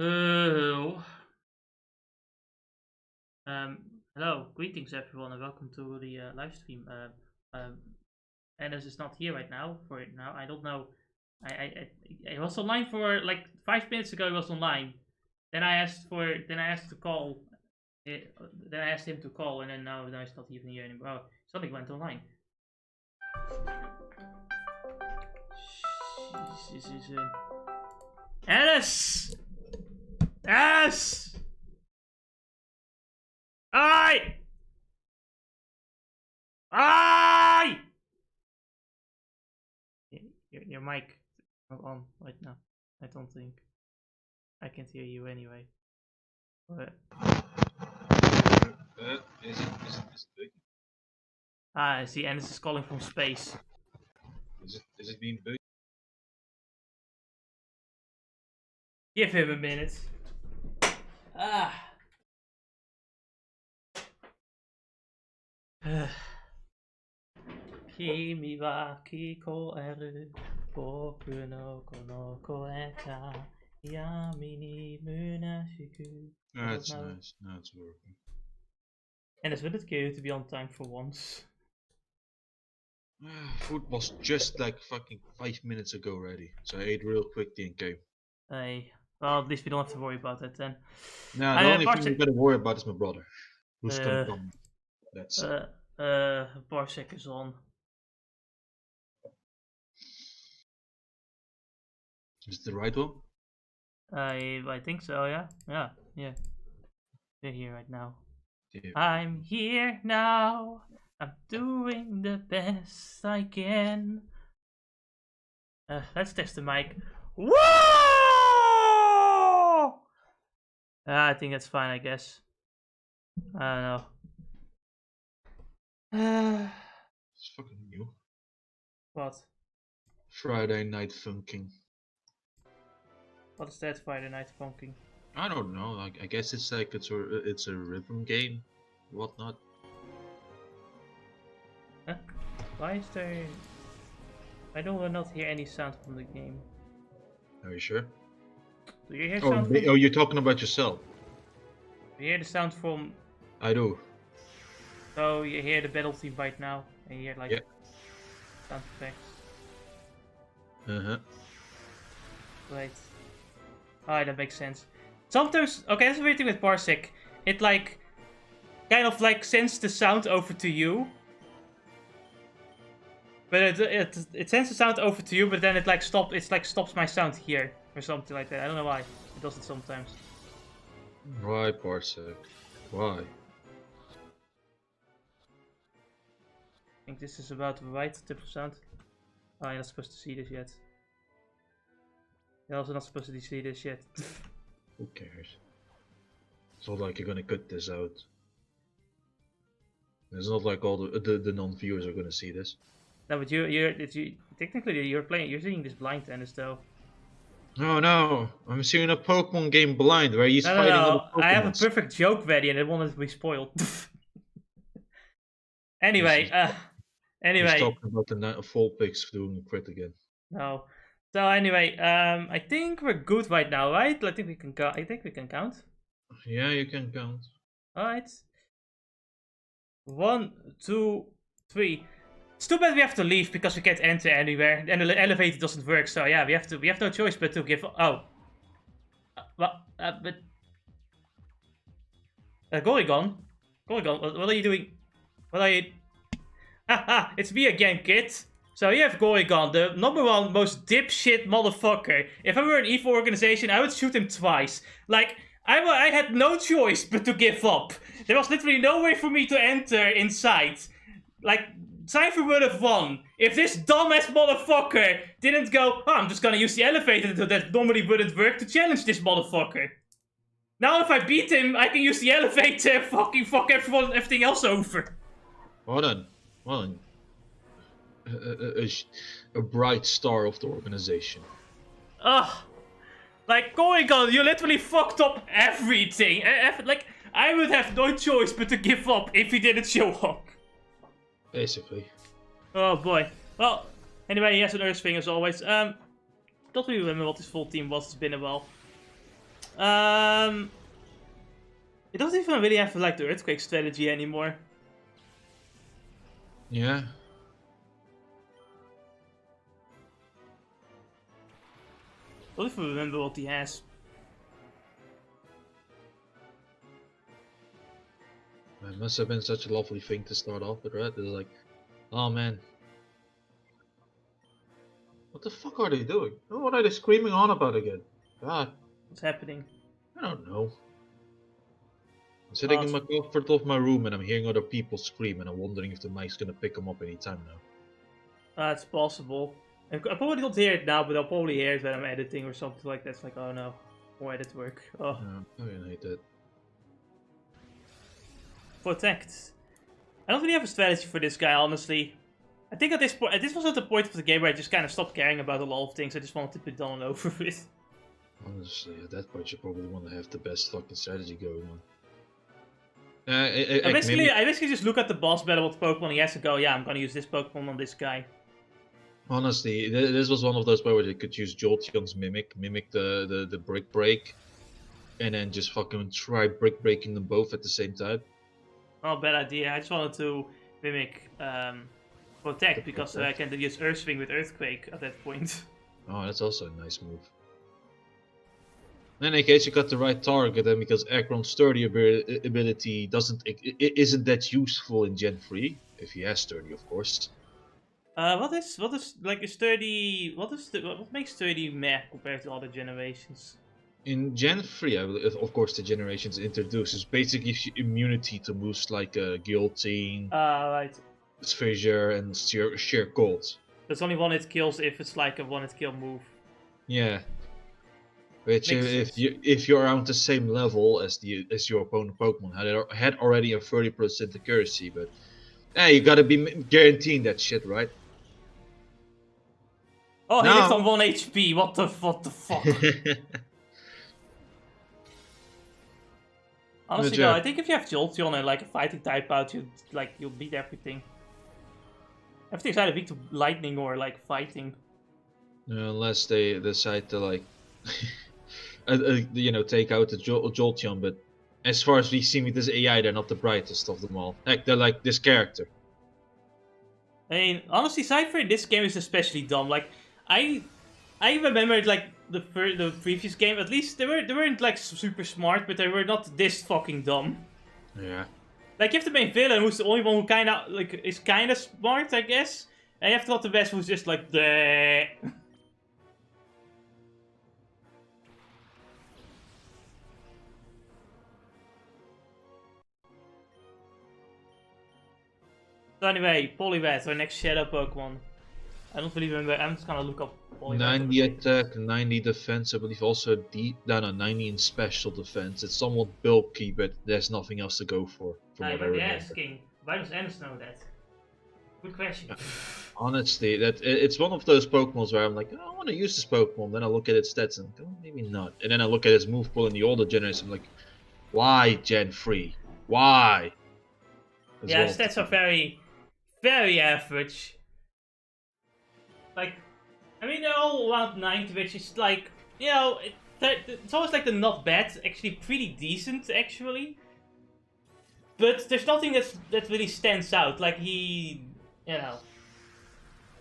Uh, Hello, greetings everyone, and welcome to the live stream. Ennis is not here right now. For it now, I don't know. I was online for like 5 minutes ago. He was online. Then I asked to call. Then I asked him to call, and then now he's not even here anymore. Oh, something went online. Ennis! Ennis! Aye! Aye! Your mic is not on right now. I don't think. I can't hear you anyway. But... Is it big? I see, and this is calling from space. Is it being big? Give him a minute. Ah. 君は聞こえる僕のこの声が闇に虚しく That's nice. Now it's working. And it's really good to be on time for once. Food was just like fucking 5 minutes ago ready, so I ate real quickly and came. Hey, well, at least we don't have to worry about that then. No, the only thing we gotta worry about is my brother, who's gonna come. That's Barsek is on. Is it the right one? I think so. Yeah. We're here right now. Yeah. I'm here now. I'm doing the best I can. Let's test the mic. Whoa! I think that's fine, I guess. I don't know. It's fucking new. What? Friday night funking. What is that, Friday night funking? I don't know. Like, I guess it's like it's a rhythm game, whatnot. Huh? Why is there? I don't not hear any sound from the game. Are you sure? Do you hear sound? Oh, you're talking about yourself. You hear the sound from? I do. So you hear the battle theme right now, and you hear like sound effects. Right. Alright, that makes sense. Sometimes, okay, that's the weird thing with Parsec. It like, kind of like sends the sound over to you. But it sends the sound over to you, but then it like stops my sound here or something like that. I don't know why. It does it sometimes. Why, Parsec? Why? I think this is about the right type of sound. Oh, you're not supposed to see this yet. You're also not supposed to see this yet. Who cares? It's not like you're gonna cut this out. It's not like all the non-viewers are gonna see this. No, but technically you're seeing this blind tennis though. No, I'm seeing a Pokemon game blind where he's fighting other Pokemon. I have a perfect joke ready and it wanted to be spoiled. Anyway, He's talking about the Vulpix doing a crit again. No. So anyway, I think we're good right now, right? I think we can count. Yeah, you can count. All right. 1, 2, 3. It's too bad we have to leave because we can't enter anywhere, and the elevator doesn't work. So yeah, we have no choice but to give. Oh. But. Gorygon, what are you doing? What are you? Haha! It's me again, kid. So you have Gorygon, the #1 most dipshit motherfucker. If I were an evil organization, I would shoot him twice. Like, I had no choice but to give up. There was literally no way for me to enter inside. Like, Cypher would have won. If this dumbass motherfucker didn't go, oh, I'm just gonna use the elevator that normally wouldn't work to challenge this motherfucker. Now if I beat him, I can use the elevator and fucking fuck everything else over. Well, a bright star of the organization. Ugh. Like, Gorygon, you literally fucked up everything. Like, I would have no choice but to give up if he didn't show up. Basically. Oh boy. Well, anyway, he has an Earth thing as always. Don't really remember what his full team was, it's been a while. It doesn't even really have like the earthquake strategy anymore. Yeah. I don't even remember what he has. It must have been such a lovely thing to start off with, right? It's like, oh man. What the fuck are they doing? What are they screaming on about again? God, What's happening? I don't know. I'm sitting in my comfort of my room and I'm hearing other people scream and I'm wondering if the mic's gonna pick them up anytime now. It's possible. I probably don't hear it now, but I'll probably hear it when I'm editing or something like that. It's like, oh no, more edit work. Oh. Yeah, I hate that. Protect. I don't really have a strategy for this guy, honestly. I think at this point, this was at the point of the game where I just kind of stopped caring about a lot of things. I just wanted to be done and over with. Honestly, at that point you probably want to have the best fucking strategy going on. I basically just look at the boss battle with Pokemon he has to go, yeah, I'm gonna use this Pokemon on this guy. Honestly, this was one of those where they could use Jolteon's mimic the Brick Break, and then just fucking try Brick Breaking them both at the same time. Oh, bad idea. I just wanted to mimic Protect because I can use Earth Swing with Earthquake at that point. Oh, that's also a nice move. In any case, you got the right target, and because Aggron's sturdy ability isn't that useful in Gen 3, if he has sturdy, of course. What is like a sturdy? What makes sturdy meh compared to other generations? In Gen 3, I believe, of course, the generations introduces basically gives you immunity to moves like Guillotine, Right. Fissure, and Sheer Cold. There's only one hit kills if it's like a one hit kill move. Yeah. Which if you're around the same level as your opponent Pokemon had already a 30% accuracy, but hey, you gotta be guaranteeing that shit, right? Oh, he lived on 1 HP. What the fuck? Honestly, though, I think if you have Jolteon and like a fighting type out, you'll beat everything. Everything's either weak to lightning or like fighting. Unless they decide to like, take out the Jolteon. But as far as we see with this AI, they're not the brightest of them all. Heck, they're like this character. I mean, honestly, Cypher in this game is especially dumb. Like, I remembered like the previous game. At least they weren't like super smart, but they were not this fucking dumb. Yeah. Like, you have the main villain, who's the only one who is kind of smart, I guess. And you have got the best, who's just like, bleh. So anyway, Poliwrath, our next Shadow Pokemon. I don't really remember. I'm just gonna look up Poliwrath. 90 attack, 90 defense. I believe also 90 in special defense. It's somewhat bulky, but there's nothing else to go for. From what I remember. Asking, why does Ennis know that? Good question. Honestly, it's one of those Pokemons where I'm like, oh, I want to use this Pokemon. Then I look at its stats and go, oh, maybe not. And then I look at its move pool in the older generation. I'm like, why Gen 3? Why? Yeah, its stats are very, very average. Like, I mean, they're all around 90, which is like, you know, it's always like the not bad, actually pretty decent, actually. But there's nothing that really stands out. Like he, you know.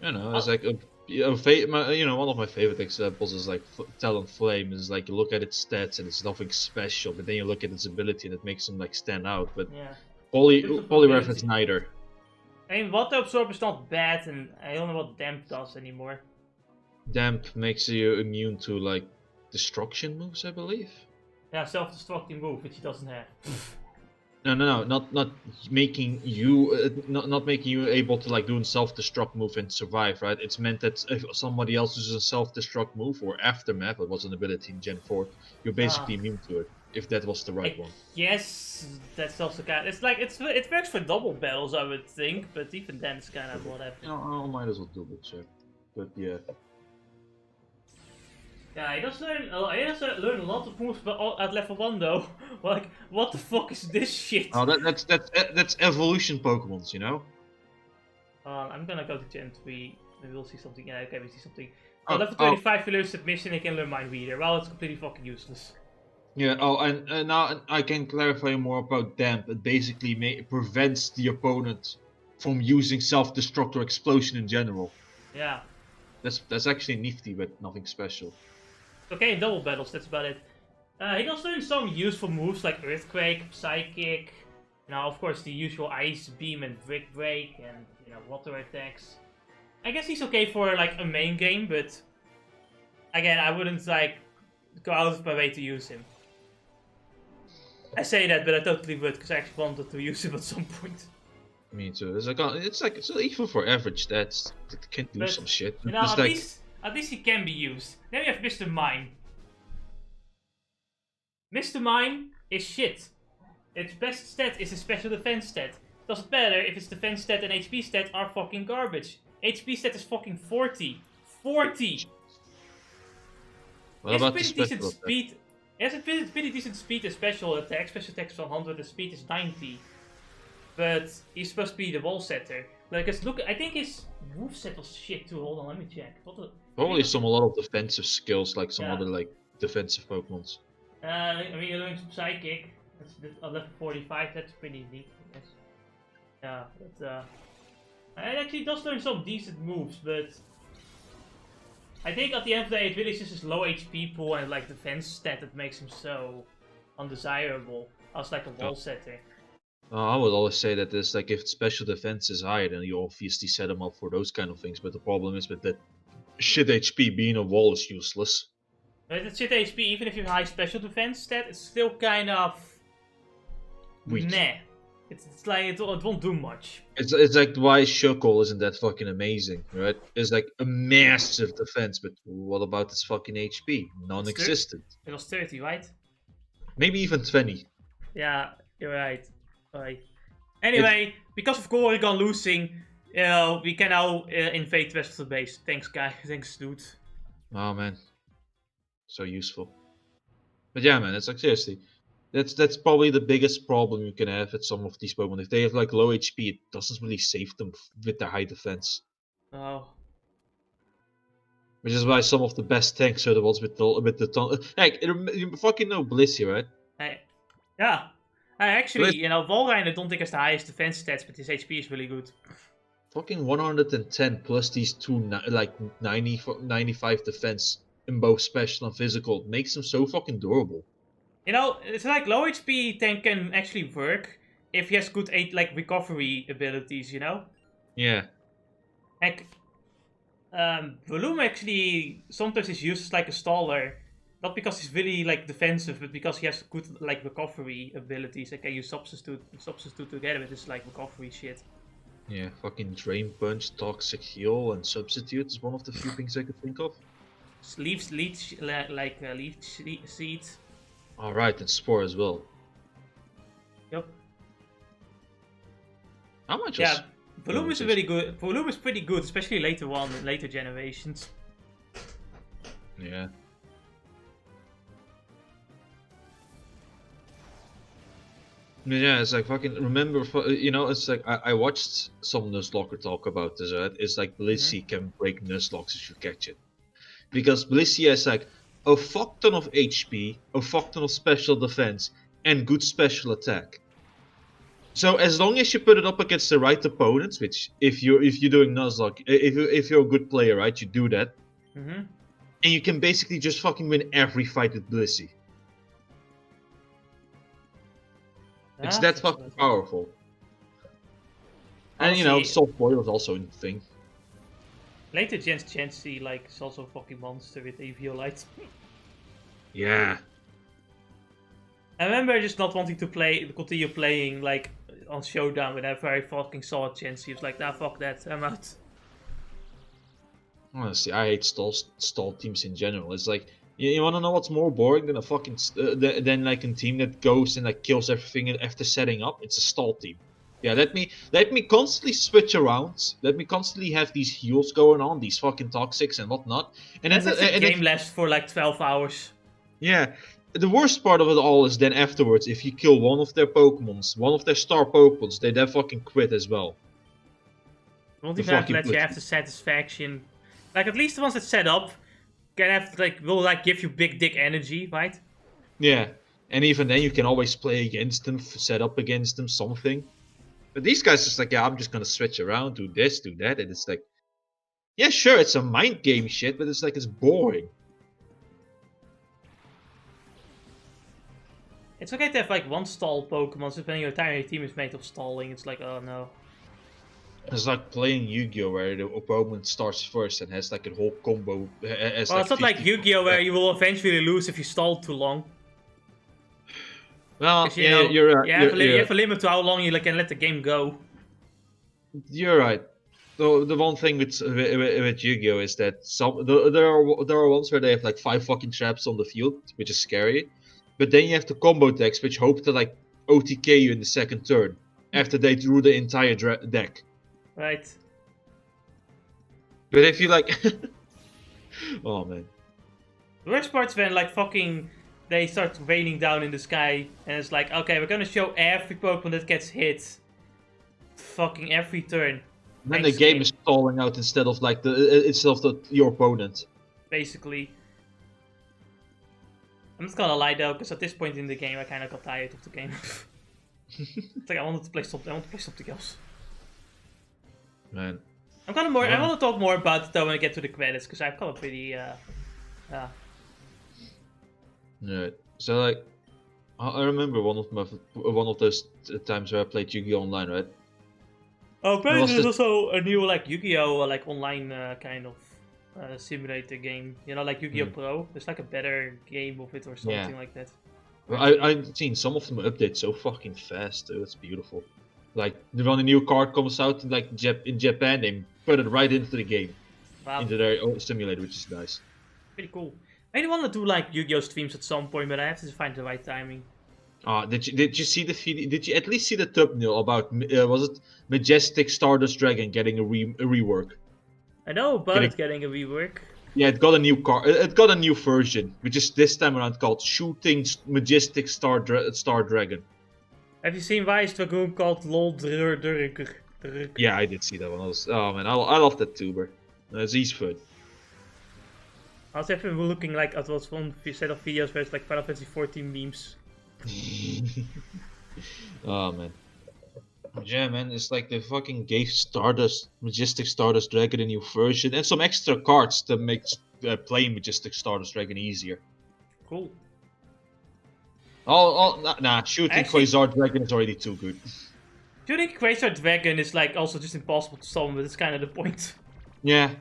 It's like one of my favorite examples is like Talonflame. Is like you look at its stats and it's nothing special, but then you look at its ability and it makes them like stand out. But yeah, Poliwrath is neither. I mean, Water Absorb is not bad, and I don't know what Damp does anymore. Damp makes you immune to like destruction moves, I believe. Yeah, self-destructing move, which he doesn't have. No, not making you not making you able to like do a self-destruct move and survive, right? It's meant that if somebody else uses a self-destruct move or aftermath, it was an ability in Gen 4, you're basically immune to it. If that was the right one. Yes, that's also kind. It's like it works for double battles, I would think, but even then, it's kind of whatever. I might as well double check, but yeah. Yeah, I just learned a lot of moves at level 1 though. Like, what the fuck is this shit? Oh, that's evolution Pokemons, you know? I'm gonna go to Gen 3, maybe we'll see something. Yeah, okay, we see something. Level 35 you learn Submission, you can learn Mind Reader. Well, it's completely fucking useless. Yeah. Oh, and now I can clarify more about damp. It basically prevents the opponent from using self-destruct or explosion in general. Yeah. That's actually nifty, but nothing special. Okay, in double battles, that's about it. He does doing some useful moves like Earthquake, Psychic, of course the usual Ice Beam and Brick Break, and water attacks. I guess he's okay for like a main game, but again, I wouldn't like go out of my way to use him. I say that, but I totally would because I actually wanted to use him at some point. Me too. It's even for average stats, it can do But some shit. at least he can be used. Then we have Mr. Mime. Mr. Mime is shit. Its best stat is a special defense stat. Doesn't matter if its defense stat and HP stat are fucking garbage. HP stat is fucking 40. 40! What about the special speed? He has a pretty decent speed and special attack. Special attack is 100, the speed is 90. But he's supposed to be the wall setter. Like, look, I think his moveset was shit too. Hold on, let me check. Probably a lot of defensive skills, like some other like defensive Pokemons. I mean, you're doing some Psychic. That's level 45. That's pretty neat. Yes. Yeah, but it actually does learn some decent moves, but I think at the end of the day, it really is just his low HP pool and like defense stat that makes him so undesirable as like a wall setter. I would always say that there's like if special defense is high, then you obviously set him up for those kind of things. But the problem is with that shit HP, being a wall is useless. But the shit HP, even if you have high special defense stat, it's still kind of weak. Meh. It's like it won't do much. It's like why Shuckle isn't that fucking amazing, right? It's like a massive defense, but what about its fucking HP? Non-existent. It was 30, right? Maybe even 20. Yeah, you're right. Alright. Anyway, because of Corrigan losing, we can now invade the rest of the base. Thanks, guy. Thanks, dude. Oh man, so useful. But yeah, man, it's like seriously, that's probably the biggest problem you can have with some of these Pokemon. If they have like low HP, it doesn't really save them with their high defense. Oh. Which is why some of the best tanks are the ones with the ton. Like you fucking know Blissey, right? Yeah. Actually, Volrein I don't think has the highest defense stats, but his HP is really good. Fucking 110 plus these two like 95 defense in both special and physical makes him so fucking durable. It's like low HP tank can actually work if he has good recovery abilities. Yeah. Like, Bloom actually sometimes is used as like a staller. Not because he's really like defensive, but because he has good like recovery abilities. Like, can use substitute together with his like recovery shit. Yeah, fucking Drain Punch, Toxic Heal, and Substitute is one of the few things I could think of. Leaf Seed. Alright, and Spore as well. Yep. How much? Yeah, Bloom is really good. Bloom is pretty good, especially later on in later generations. Yeah. Yeah, it's like fucking remember, it's like I watched some Nuzlocke talk about this, right? It's like Blissey can break Nuzlocke if you catch it. Because Blissey has like a fuck ton of HP, a fuck ton of special defense, and good special attack. So as long as you put it up against the right opponents, which if you're doing Nuzlocke, if you're a good player, right, you do that. And you can basically just fucking win every fight with Blissey. It's that fucking powerful. And Soft Boy was also a thing. Later Gens Chansey is also a fucking monster with Eviolite. Yeah. I remember just not wanting to continue playing on Showdown whenever I fucking saw a Chansey. He was like, nah, fuck that, I'm out. Honestly, I hate stall teams in general. It's like, you want to know what's more boring than a fucking than like a team that goes and like kills everything after setting up? It's a stall team. Yeah, let me constantly switch around. Let me constantly have these heals going on, these fucking toxics and whatnot. And then the game lasts for like 12 hours. Yeah, the worst part of it all is then afterwards, if you kill one of their Pokemons, one of their star Pokemons, they then fucking quit as well. Won't even have to let you have the satisfaction. Like, at least the ones that set up can have will give you big dick energy, right? Yeah, And even then, you can always play against them, set up against them, something. But these guys just like, yeah, I'm just gonna switch around, do this, do that, and it's like, yeah, sure, it's a mind game shit, but it's like it's boring. It's okay to have like one stall Pokemon, so when your entire team is made of stalling, it's like, oh no. It's like playing Yu-Gi-Oh, where the opponent starts first and has like a whole combo. Has, Well, like, it's not like 50 Yu-Gi-Oh where you will eventually lose if you stall too long. Well, Because, you yeah, know, you're right. you have a limit to how long you can let the game go. You're right. The one thing with Yu-Gi-Oh is that there are ones where they have like 5 fucking traps on the field, which is scary. But then you have the combo decks, which hope to like OTK you in the second turn after they drew the entire deck. Right. But if you like, oh man, The worst part's when like fucking they start raining down in the sky and it's like, okay, we're gonna show every Pokemon that gets hit. Fucking every turn. then Thanks, the game is stalling out instead of like your opponent. Basically. I'm just gonna lie though, because at this point in the game I kinda got tired of the game. It's like I wanted to play something. I want to play something else. Man, I want to talk more about it though when I get to the credits, because I've got a pretty yeah. So like, I remember one of those times where I played Yu-Gi-Oh online, right? Oh, apparently Was there's this- also a new like Yu-Gi-Oh like online kind of simulator game. You know, like Yu-Gi-Oh Pro. There's like a better game of it or something like that. I've seen some of them update so fucking fast, dude. It's beautiful. Like when a new card comes out in like in Japan, they put it right into the game, Wow, into their simulator, which is nice. pretty cool. I want to do like Yu-Gi-Oh streams at some point, but I have to find the right timing. Did you see the video? Did you at least see the thumbnail about was it Majestic Stardust Dragon getting a rework? I know about it getting a rework. Yeah, it got a new car. It got a new version, which is this time around called Shooting Majestic Star Dragon. Have you seen Wise Dragoon called LOL Drurger? Yeah, I did see that one. Oh man, I love that tuber. He's fun. I was even looking like at was one set of videos where it's like Final Fantasy 14 memes. Oh man. Yeah man, it's like they fucking gave Majestic Stardust Dragon a new version and some extra cards to make playing Majestic Stardust Dragon easier. Cool. Shooting Quasar Dragon is already too good. Shooting Quasar Dragon is like also just impossible to summon, but it's kind of the point. Yeah.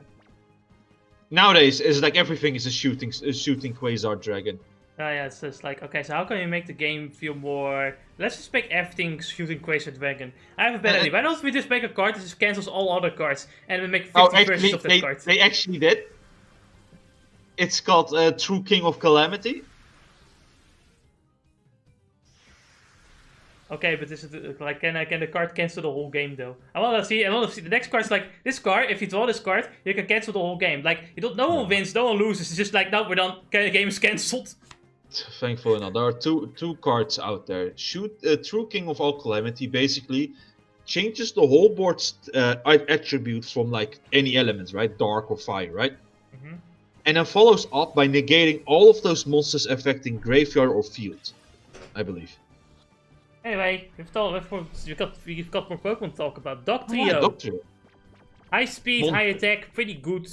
Nowadays, it's like everything is a shooting Quasar Dragon. Yeah, it's just like, okay, so how can you make the game feel more... Let's just make everything Shooting Quasar Dragon. I have a better idea. Why don't we just make a card that just cancels all other cards, and we make 50 versions of that card? They actually did. It's called True King of Calamity. Okay, but this is like, can the card cancel the whole game though? I want to see the next card's like this card. If you draw this card, you can cancel the whole game. Like no one wins, no one loses. It's just like, no, we're done. The game is cancelled. Thankfully not. There are two cards out there. True King of All Calamity basically changes the whole board's attribute from like any elements, right? Dark or fire, right? Mm-hmm. And then follows up by negating all of those monsters affecting graveyard or field, I believe. Anyway, we've got more Pokemon to talk about. Doctrio. Yeah, Doctrio. High speed, high attack, pretty good.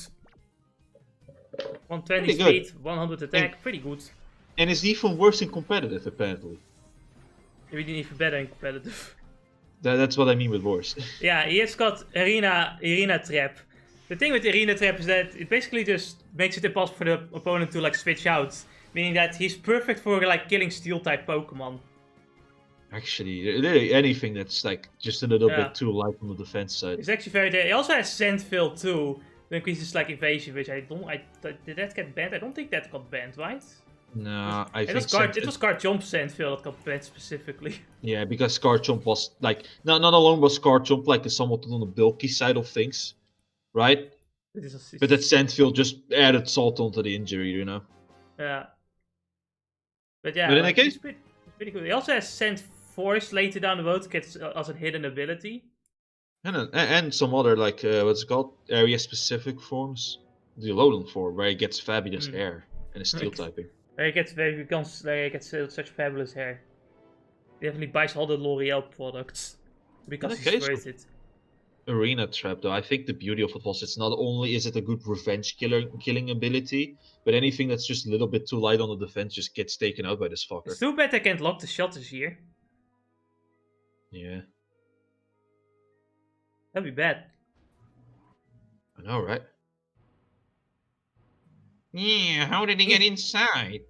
120 pretty speed, good. 100 attack, pretty good. And it's even worse in competitive, apparently. We didn't even better in competitive. That's what I mean with worse. Yeah, he has got Arena Trap. The thing with Arena Trap is that it basically just makes it impossible for the opponent to like switch out. Meaning that he's perfect for like killing steel type Pokemon. Actually, literally anything that's like just a little bit too light on the defense side. It's actually very. He also has Sandfill too, that increases like evasion, which I don't. Did that get banned? I don't think that got banned, right? No, I think it was Garchomp Sandfill that got banned specifically. Yeah, because Garchomp was like not alone was Garchomp like somewhat on the bulky side of things, right? But that Sandfill just added salt onto the injury, you know. Yeah. But yeah, but in that case, it's pretty good. He also has Sand Force later down the road, gets as a hidden ability. And some other like what's it called, area specific forms. The Alolan form where he gets fabulous air and a steel typing. He becomes such fabulous hair. He definitely buys all the L'Oreal products because he's worth it. Arena Trap, though, I think the beauty of it was it's not only is it a good revenge killing ability, but anything that's just a little bit too light on the defense just gets taken out by this fucker. It's too bad I can't lock the shutters here. Yeah. That'd be bad. I know, right? Yeah, how did he get inside?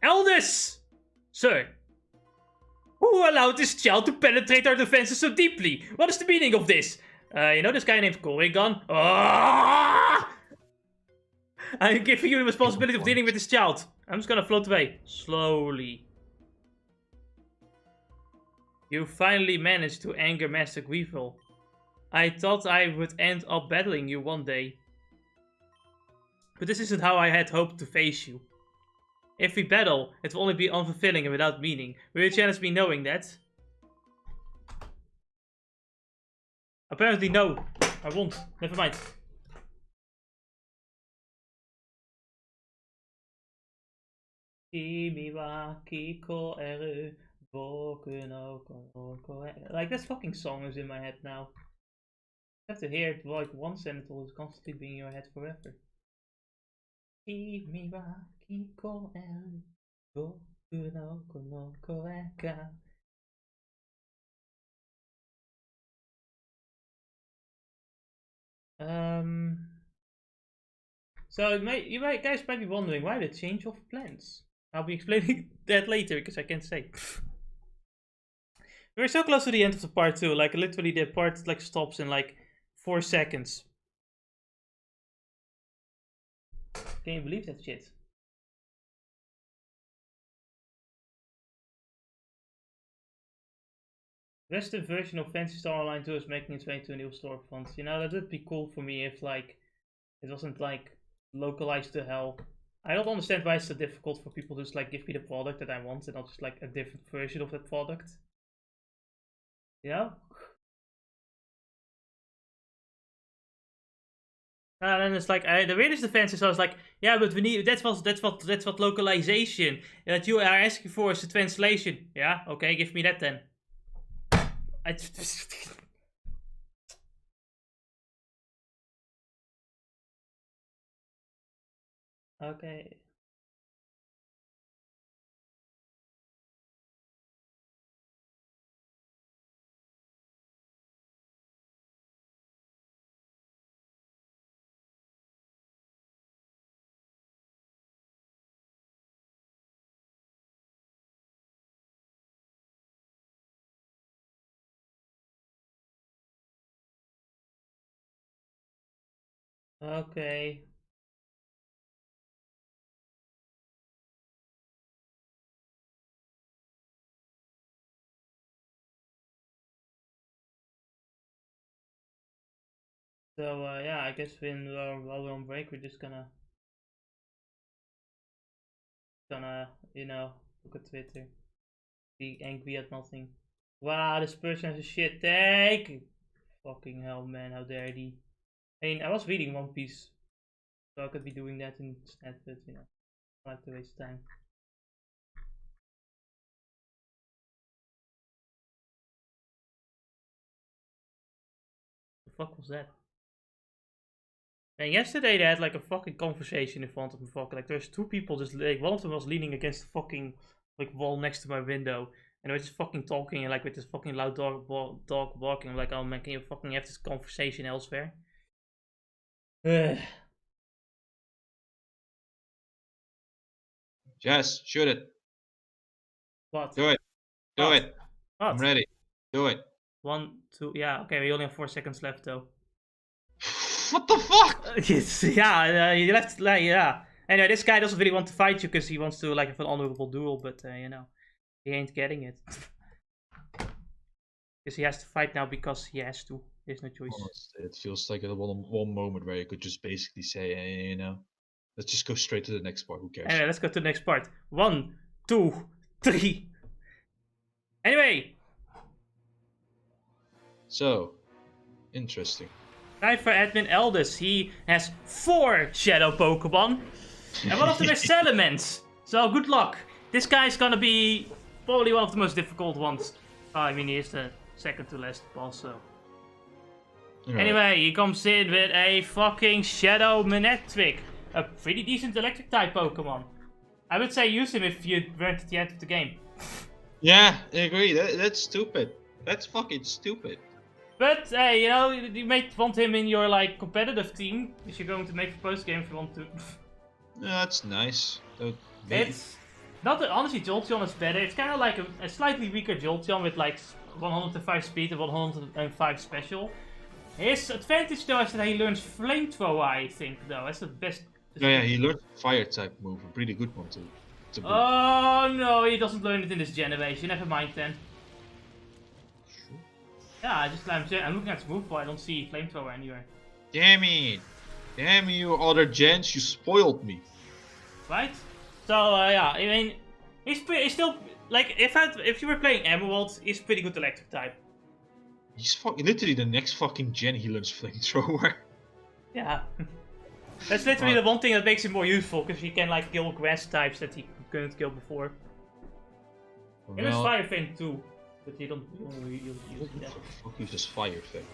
Eldest! Sir, who allowed this child to penetrate our defenses so deeply? What is the meaning of this? You know this guy named Corrigan? I'm giving you the responsibility of dealing with this child. I'm just gonna float away. Slowly. You finally managed to anger Master Weevil. I thought I would end up battling you one day. But this isn't how I had hoped to face you. If we battle, it will only be unfulfilling and without meaning. Will you challenge me knowing that? Apparently no. I won't. Never mind. Like, this fucking song is in my head now. You have to hear it like once and it will constantly be in your head forever. So you guys might be wondering why the change of plans. I'll be explaining that later because I can't say. We're so close to the end of the part 2. Like literally the part like stops in like 4 seconds. Can you believe that shit? Western version of Fantasy Star Online 2 is making its way to a new storefront. You know, that would be cool for me if like it wasn't like localized to hell. I don't understand why it's so difficult for people to just like give me the product that I want and not just like a different version of that product. You know? And then it's like the weirdest defense is I was like, yeah, but we need that's what localization that you are asking for is a translation. Yeah, okay, give me that then. Okay. Okay. So yeah, I guess while we're on break, we're just gonna you know look at Twitter, be angry at nothing. Wow, this person has a shit take. Fucking hell, man! How dare he? I mean, I was reading One Piece, so I could be doing that instead, but you know, I like to waste time. The fuck was that? And yesterday they had like a fucking conversation in front of me. Fucking like there's 2 people just like one of them was leaning against the fucking like wall next to my window, and they were just fucking talking and like with this fucking loud dog barking. I'm like, oh man, can you fucking have this conversation elsewhere? Jess, shoot it. What? Do it. Do What? it. What? I'm ready. Do it. 1, 2, yeah, okay, we only have 4 seconds left though. What the fuck? Yeah, you left, like, yeah. Anyway, this guy doesn't really want to fight you because he wants to like have an honorable duel, but you know, he ain't getting it. Because he has to fight now because he has to. There's no choice. It feels like a one moment where you could just basically say, hey, you know, let's just go straight to the next part. Who cares? Anyway, let's go to the next part. 1, 2, 3. Anyway. So, interesting. Time for admin Eldest. He has 4 shadow Pokemon. And one of them is Salamence. So good luck. This guy's gonna be probably one of the most difficult ones. I mean, he is the second to last boss, so. Right. Anyway, he comes in with a fucking Shadow Manectric. A pretty decent electric type Pokemon. I would say use him if you weren't at the end of the game. Yeah, I agree. That's stupid. That's fucking stupid. But hey, you know, you might want him in your like competitive team if you're going to make a post game if you want to. Yeah, that's nice. It's not that honestly Jolteon is better. It's kind of like a slightly weaker Jolteon with like 105 speed and 105 special. His advantage though is that he learns Flamethrower, I think, though. That's the best. Oh, yeah, he learned fire type move, a pretty good one too. Oh no, he doesn't learn it in this generation. Never mind then. Sure. Yeah, I'm looking at his move, but I don't see Flamethrower anywhere. Damn it! Damn you, other gens! You spoiled me. Right? So yeah, I mean, he's still like if you were playing Emerald, he's pretty good electric type. He's literally the next fucking gen he learns flamethrower. Yeah. That's literally the one thing that makes him more useful, because he can like kill grass types that he couldn't kill before. Well, And there's Fire Fang too, but he don't use that. Fuck you, just Fire Fang.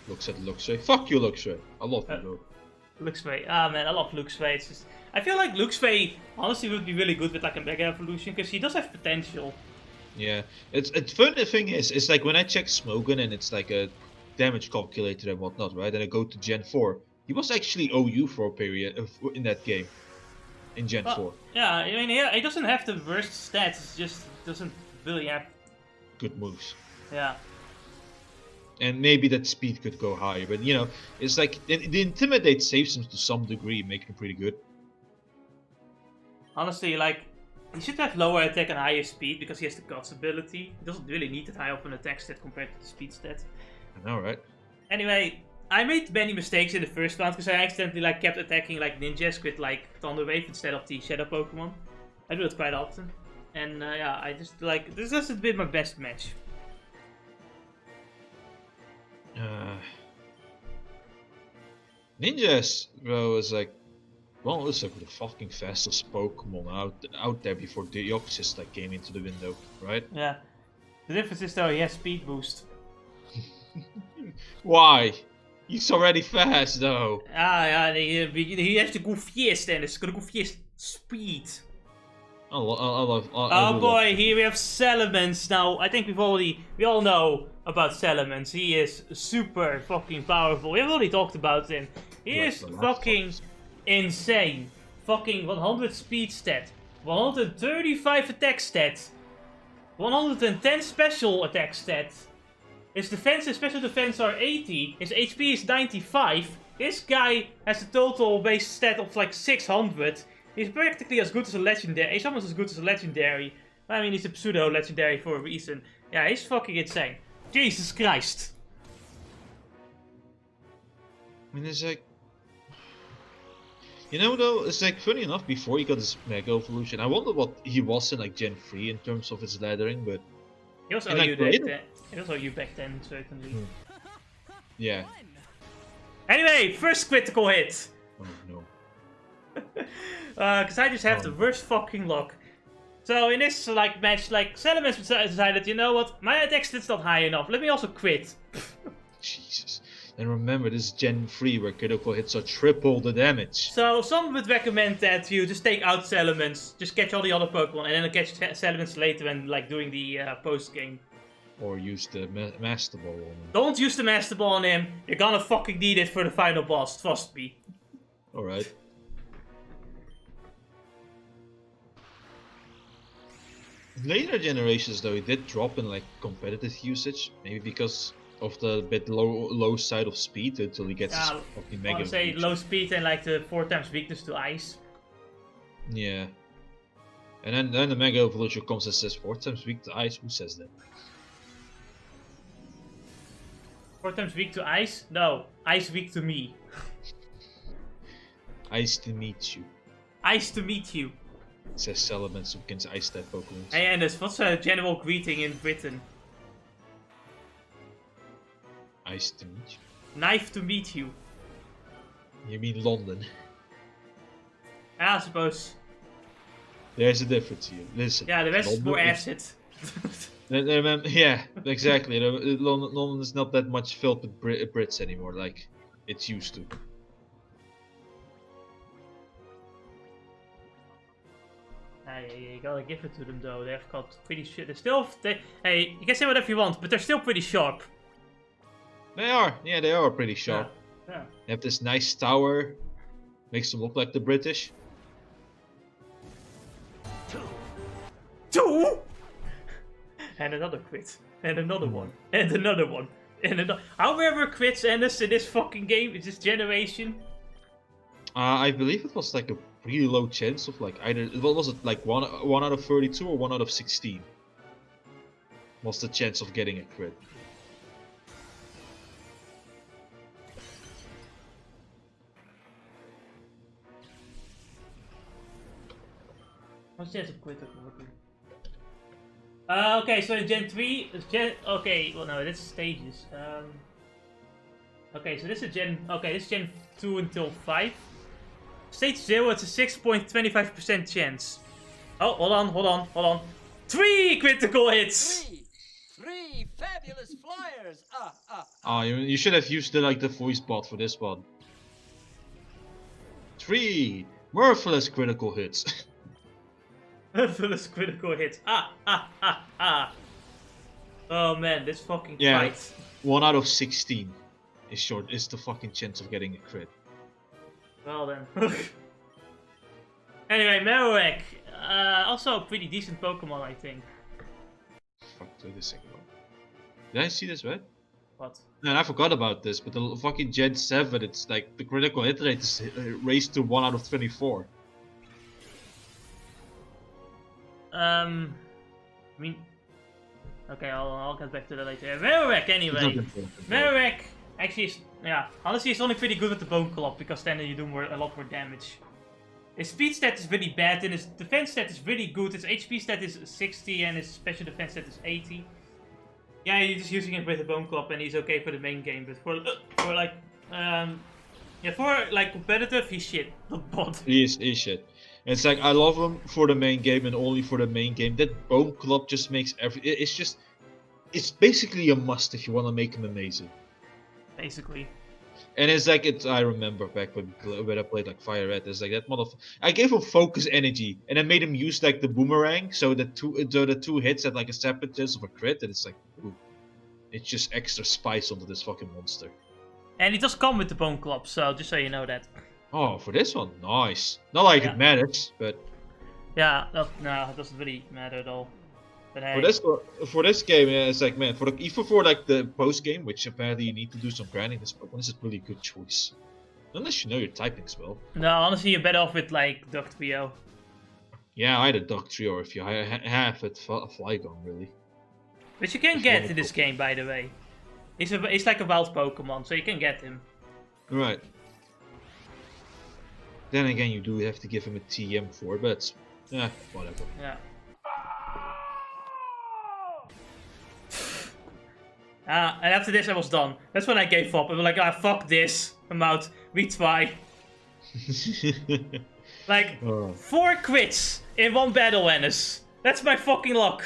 Looks at Luxray. Fuck you, Luxray. I love you, though. Luxray. Ah man, I love Luxray. It's just, I feel like Luxray honestly would be really good with like a Mega Evolution, because he does have potential. Yeah, it's funny thing is, it's like when I check Smogon and it's like a damage calculator and whatnot, right? And I go to Gen 4, he was actually OU for a period in that game, in Gen 4. Yeah, I mean, he doesn't have the worst stats, it just doesn't really have good moves. Yeah. And maybe that speed could go higher, but you know, it's like the Intimidate saves him to some degree, making him pretty good. Honestly, like, he should have lower attack and higher speed because he has the Guts ability. He doesn't really need that high of an attack stat compared to the speed stat. I know, right? Anyway, I made many mistakes in the first round because I accidentally like kept attacking like ninjas with like Thunder Wave instead of the Shadow Pokemon. I do it quite often. And yeah, I just like, this hasn't been my best match. Ninjas, bro, is like, well, it's like the fucking fastest Pokemon out there before Deoxys like came into the window, right? Yeah. The difference is though he has speed boost. Why? He's already fast though. Ah, yeah, he has the goofiest and it's got the goofiest speed. Oh boy, here we have Salamence. Now, I think we all know about Salamence. He is super fucking powerful. We've already talked about him. He is fucking insane. Fucking 100 speed stat, 135 attack stat, 110 special attack stat. His defense and special defense are 80. His HP is 95. This guy has a total base stat of like 600. He's practically as good as a legendary. He's almost as good as a legendary. I mean, he's a pseudo legendary for a reason. Yeah, he's fucking insane. Jesus Christ. I mean, it's like, you know, though, it's like funny enough. Before he got his Mega Evolution, I wonder what he was in like Gen 3 in terms of his laddering, but he was OU back then, certainly. Yeah. Anyway, first critical hit. Oh no. Because I just have the worst fucking luck. So in this like match, like Salamence decided, you know what, my attack stat's not high enough. Let me also quit. Jesus. And remember, this is Gen 3 where critical hits are triple the damage. So some would recommend that you just take out Salamence, just catch all the other Pokemon, and then catch Salamence later when like doing the post game. Or use the Master Ball on him. Don't use the Master Ball on him. You're gonna fucking need it for the final boss. Trust me. Alright. Later generations though, it did drop in like competitive usage, maybe because of the bit low side of speed until he gets his fucking Mega. I would say low speed and like the 4 times weakness to ice. Yeah. And then the Mega Evolution comes and says 4 times weak to ice. Who says that? 4 times weak to ice? No, ice weak to me. Ice to meet you. Ice to meet you. Says Salamence against ice type Pokemon. Hey, and what's a general greeting in Britain? Ice to meet you. Knife to meet you. You mean London? Yeah, I suppose. There's a difference here. Listen. Yeah, the rest is more acid. Yeah, exactly. London is not that much filled with Brits anymore, like it's used to. You gotta give it to them though. They've got pretty shit. They're still. Hey, you can say whatever you want, but they're still pretty sharp. They are. Yeah, they are pretty sharp. Yeah. They have this nice tower. Makes them look like the British. Two. And another crit. And another one. And another one. And another. How many crits end us in this fucking game? In this generation? I believe it was like a really low chance of like either. What was it, like one out of 32 or 1 out of 16? Was the chance of getting a crit? What's the chance of crit? Okay, so in Gen 3, okay, well no, this is stages. Okay, so this is Gen 2 until 5. Stage 0, it's a 6.25% chance. Oh, hold on. 3 critical hits! Three fabulous flyers! Oh, you should have used the voice bot for this one. 3 worthless critical hits. Worthless critical hits. Oh man, this fucking fight. 1 out of 16 is the fucking chance of getting a crit. Well then. Anyway, Marowak. Also a pretty decent Pokemon, I think. Fuck, wait a second. Did I see this right? What? Man, I forgot about this, but the fucking Gen 7, it's like the critical hit rate is raised to 1 out of 24. I mean, okay, I'll get back to that later. Marowak, anyway. Marowak actually is, honestly, it's only pretty good with the Bone Club because then you do a lot more damage. His speed stat is really bad, and his defense stat is really good. His HP stat is 60, and his special defense stat is 80. Yeah, you're just using it with the Bone Club, and he's okay for the main game. But for competitive, he's shit. Not bot. He's shit. It's like, I love him for the main game and only for the main game. That Bone Club just makes it's basically a must if you want to make him amazing. Basically. And it's like, I remember back when I played like Fire Red, it's like that motherfucker. I gave him focus energy, and I made him use like the boomerang, so the two hits had like a separate chance of a crit, and it's like, ooh, it's just extra spice onto this fucking monster. And he does come with the Bone Club, so just so you know that. Oh, for this one, nice. Not like it matters, but yeah, no, it doesn't really matter at all. But hey. For this game, yeah, it's like, man, even for like the post game, which apparently you need to do some grinding, this Pokemon is a really good choice. Unless you know your typings well. No, honestly, you're better off with like Dugtrio. Yeah, I had a Dugtrio if you have it, Flygon, really. Which you can get in this game, by the way. He's like a wild Pokemon, so you can get him. Right. Then again, you do have to give him a TM for, but whatever. Yeah. And after this, I was done. That's when I gave up. I was like, fuck this. I'm out. Retry. Like, 4 quits in 1 battle, Ennis. That's my fucking luck.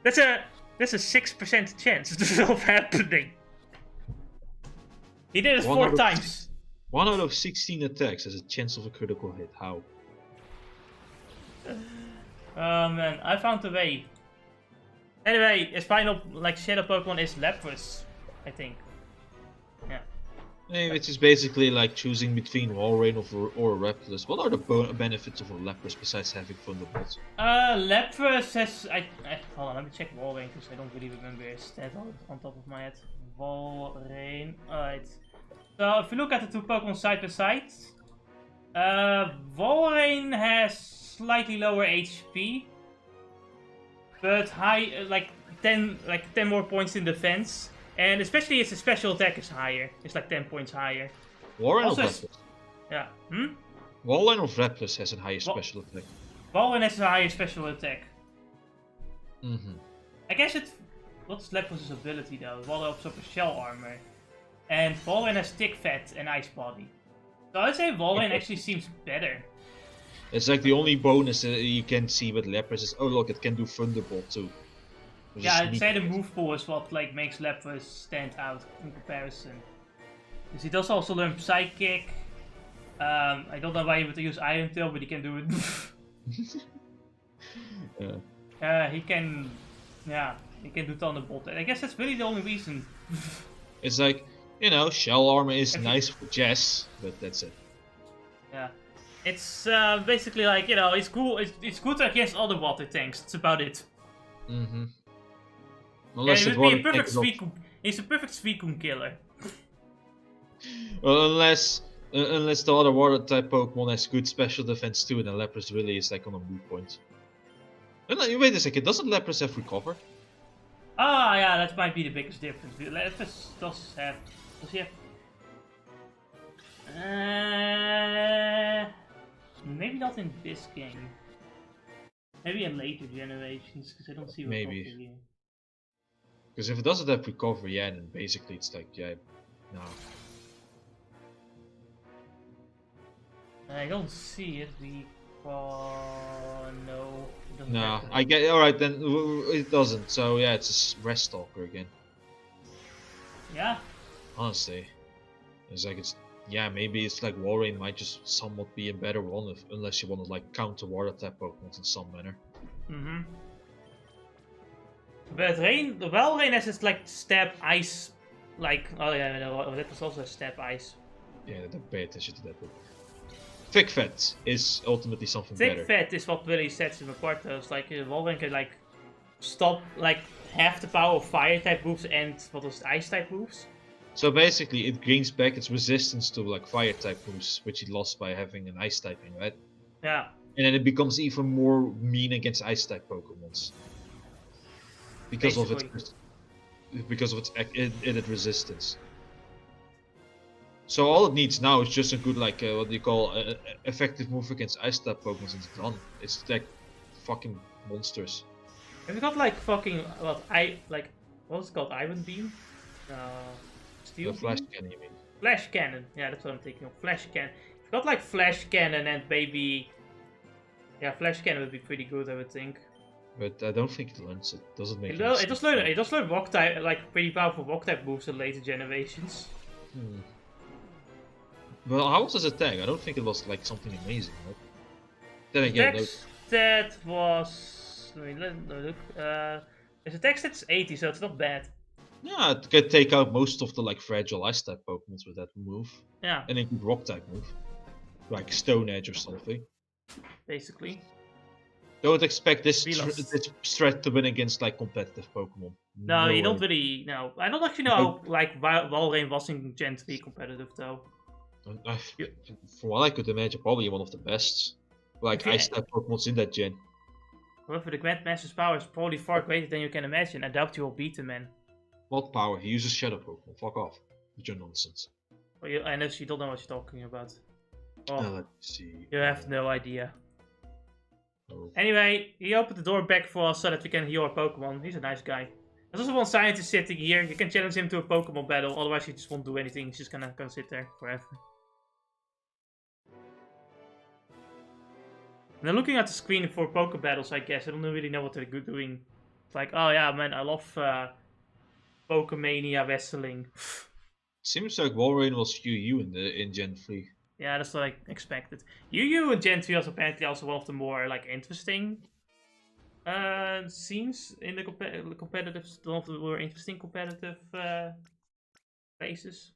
That's a 6% chance of happening. He did it 4 times. 1 out of 16 attacks has a chance of a critical hit. How? Oh man, I found a way. Anyway, his final shadow Pokemon is Lapras, I think. Yeah. Which is basically like choosing between Walrein or a Repulus. What are the benefits of a Lapras besides having Thunderbolt? Lapras has... hold on, let me check Walrein because I don't really remember his stat on top of my head. Walrein, alright. So if you look at the 2 Pokemon side by side, Walrein has slightly lower HP, but high, like 10 more points in defense, and especially its special attack is higher. It's like 10 points higher. Walrein or Repulus? Yeah. Walrein or Repulus has a higher special attack? Walrein has a higher special attack. Mm-hmm. I guess what's Lapras' ability though? Walrein absorbs shell armor, and Walrein has thick fat and ice body. So I'd say Walrein actually seems better. It's like the only bonus you can see with Lapras is, oh look, it can do Thunderbolt too. Which Yeah, is I'd neat. say the move pool is what like makes Lapras stand out in comparison. Because he does also learn Psychic. I don't know why he would use Iron Tail, but he can do it. Yeah. He can, yeah, he can do Thunderbolt. And I guess that's really the only reason. It's like, you know, Shell Armor is If you- nice for Jess, but that's it. Yeah, it's basically like, you know, it's cool. It's good against other water tanks. That's about it. Mm-hmm. Yeah, Unless he it would be a water perfect tank is Suicune. He's a perfect Suicune killer. well, unless the other water type Pokemon has good special defense too, then Lapras really is like on a moot point. No, wait a second, doesn't Lapras have recover? Ah, yeah, that might be the biggest difference. Lapras does have. Does he have? Maybe not in this game. Maybe in later generations, because I don't see Maybe. recovery here. Because if it doesn't have recover, yeah, then basically it's like, yeah, no. I don't see it because no. It doesn't No, have I get alright then, it doesn't, so yeah, it's a Rest Stalker again. Yeah. Honestly. It's like, yeah, maybe it's like Walrein might just somewhat be a better one, unless you want to like counter water type Pokemon in some manner. Mm-hmm. But Rain has this like stab ice, like, oh yeah, no, that was also a stab ice. Yeah, don't pay attention to that one. Thick Fat is ultimately something better. Thick Fat is what really sets him apart though. It's like Wolverine can like stop like half the power of fire type moves and what was it, ice type moves. So basically, it gains back its resistance to like fire type moves, which it lost by having an ice typing, right? Yeah. And then it becomes even more mean against ice type Pokemons because of its added resistance. So all it needs now is just a good like what do you call effective move against ice type Pokemon, and it's done. It's like fucking monsters. Have you got like fucking what's it called? Iron Beam? Steel The Flash Beam? Cannon, you mean? Flash Cannon. Yeah, that's what I'm thinking of. Flash Cannon. If you got like Flash Cannon and maybe, yeah, Flash Cannon would be pretty good, I would think. But I don't think it learns it. Doesn't make It sense. does learn rock type, like pretty powerful rock type moves in later generations. Well, how was his attack? I don't think it was like something amazing, right? Then again, That was. Let me look. His attack stats 80, so it's not bad. yeah, it can take out most of the like fragile ice type Pokemon with that move. Yeah, And a good rock type move. Like Stone Edge or something. basically. Don't expect this Velos. this threat to win against like competitive Pokemon. No, you don't way. really. No, I don't actually know how like Walrein was in Gen 3 competitive though. From what I could imagine, probably one of the best like Okay. ice type Pokemons in that gen. However, the Grandmaster's power is probably far greater than you can imagine. I doubt you will beat him, man. What power? He uses Shadow Pokemon. Fuck off with your nonsense. I know you don't know what you're talking about. Oh, Let's see. you have no idea. Oh. Anyway, he opened the door back for us so that we can heal our Pokemon. He's a nice guy. There's also one scientist sitting here. You can challenge him to a Pokemon battle, otherwise he just won't do anything. He's just gonna sit there forever. And then looking at the screen for Poke battles, I guess. I don't really know what they're doing. It's like, oh yeah, man, I love Pokemania wrestling. Seems like Walrein was UU in Gen 3. Yeah, that's what I expected. Yu and Gen 3 was apparently also one of the more like interesting scenes in the competitive, one of the more interesting competitive phases.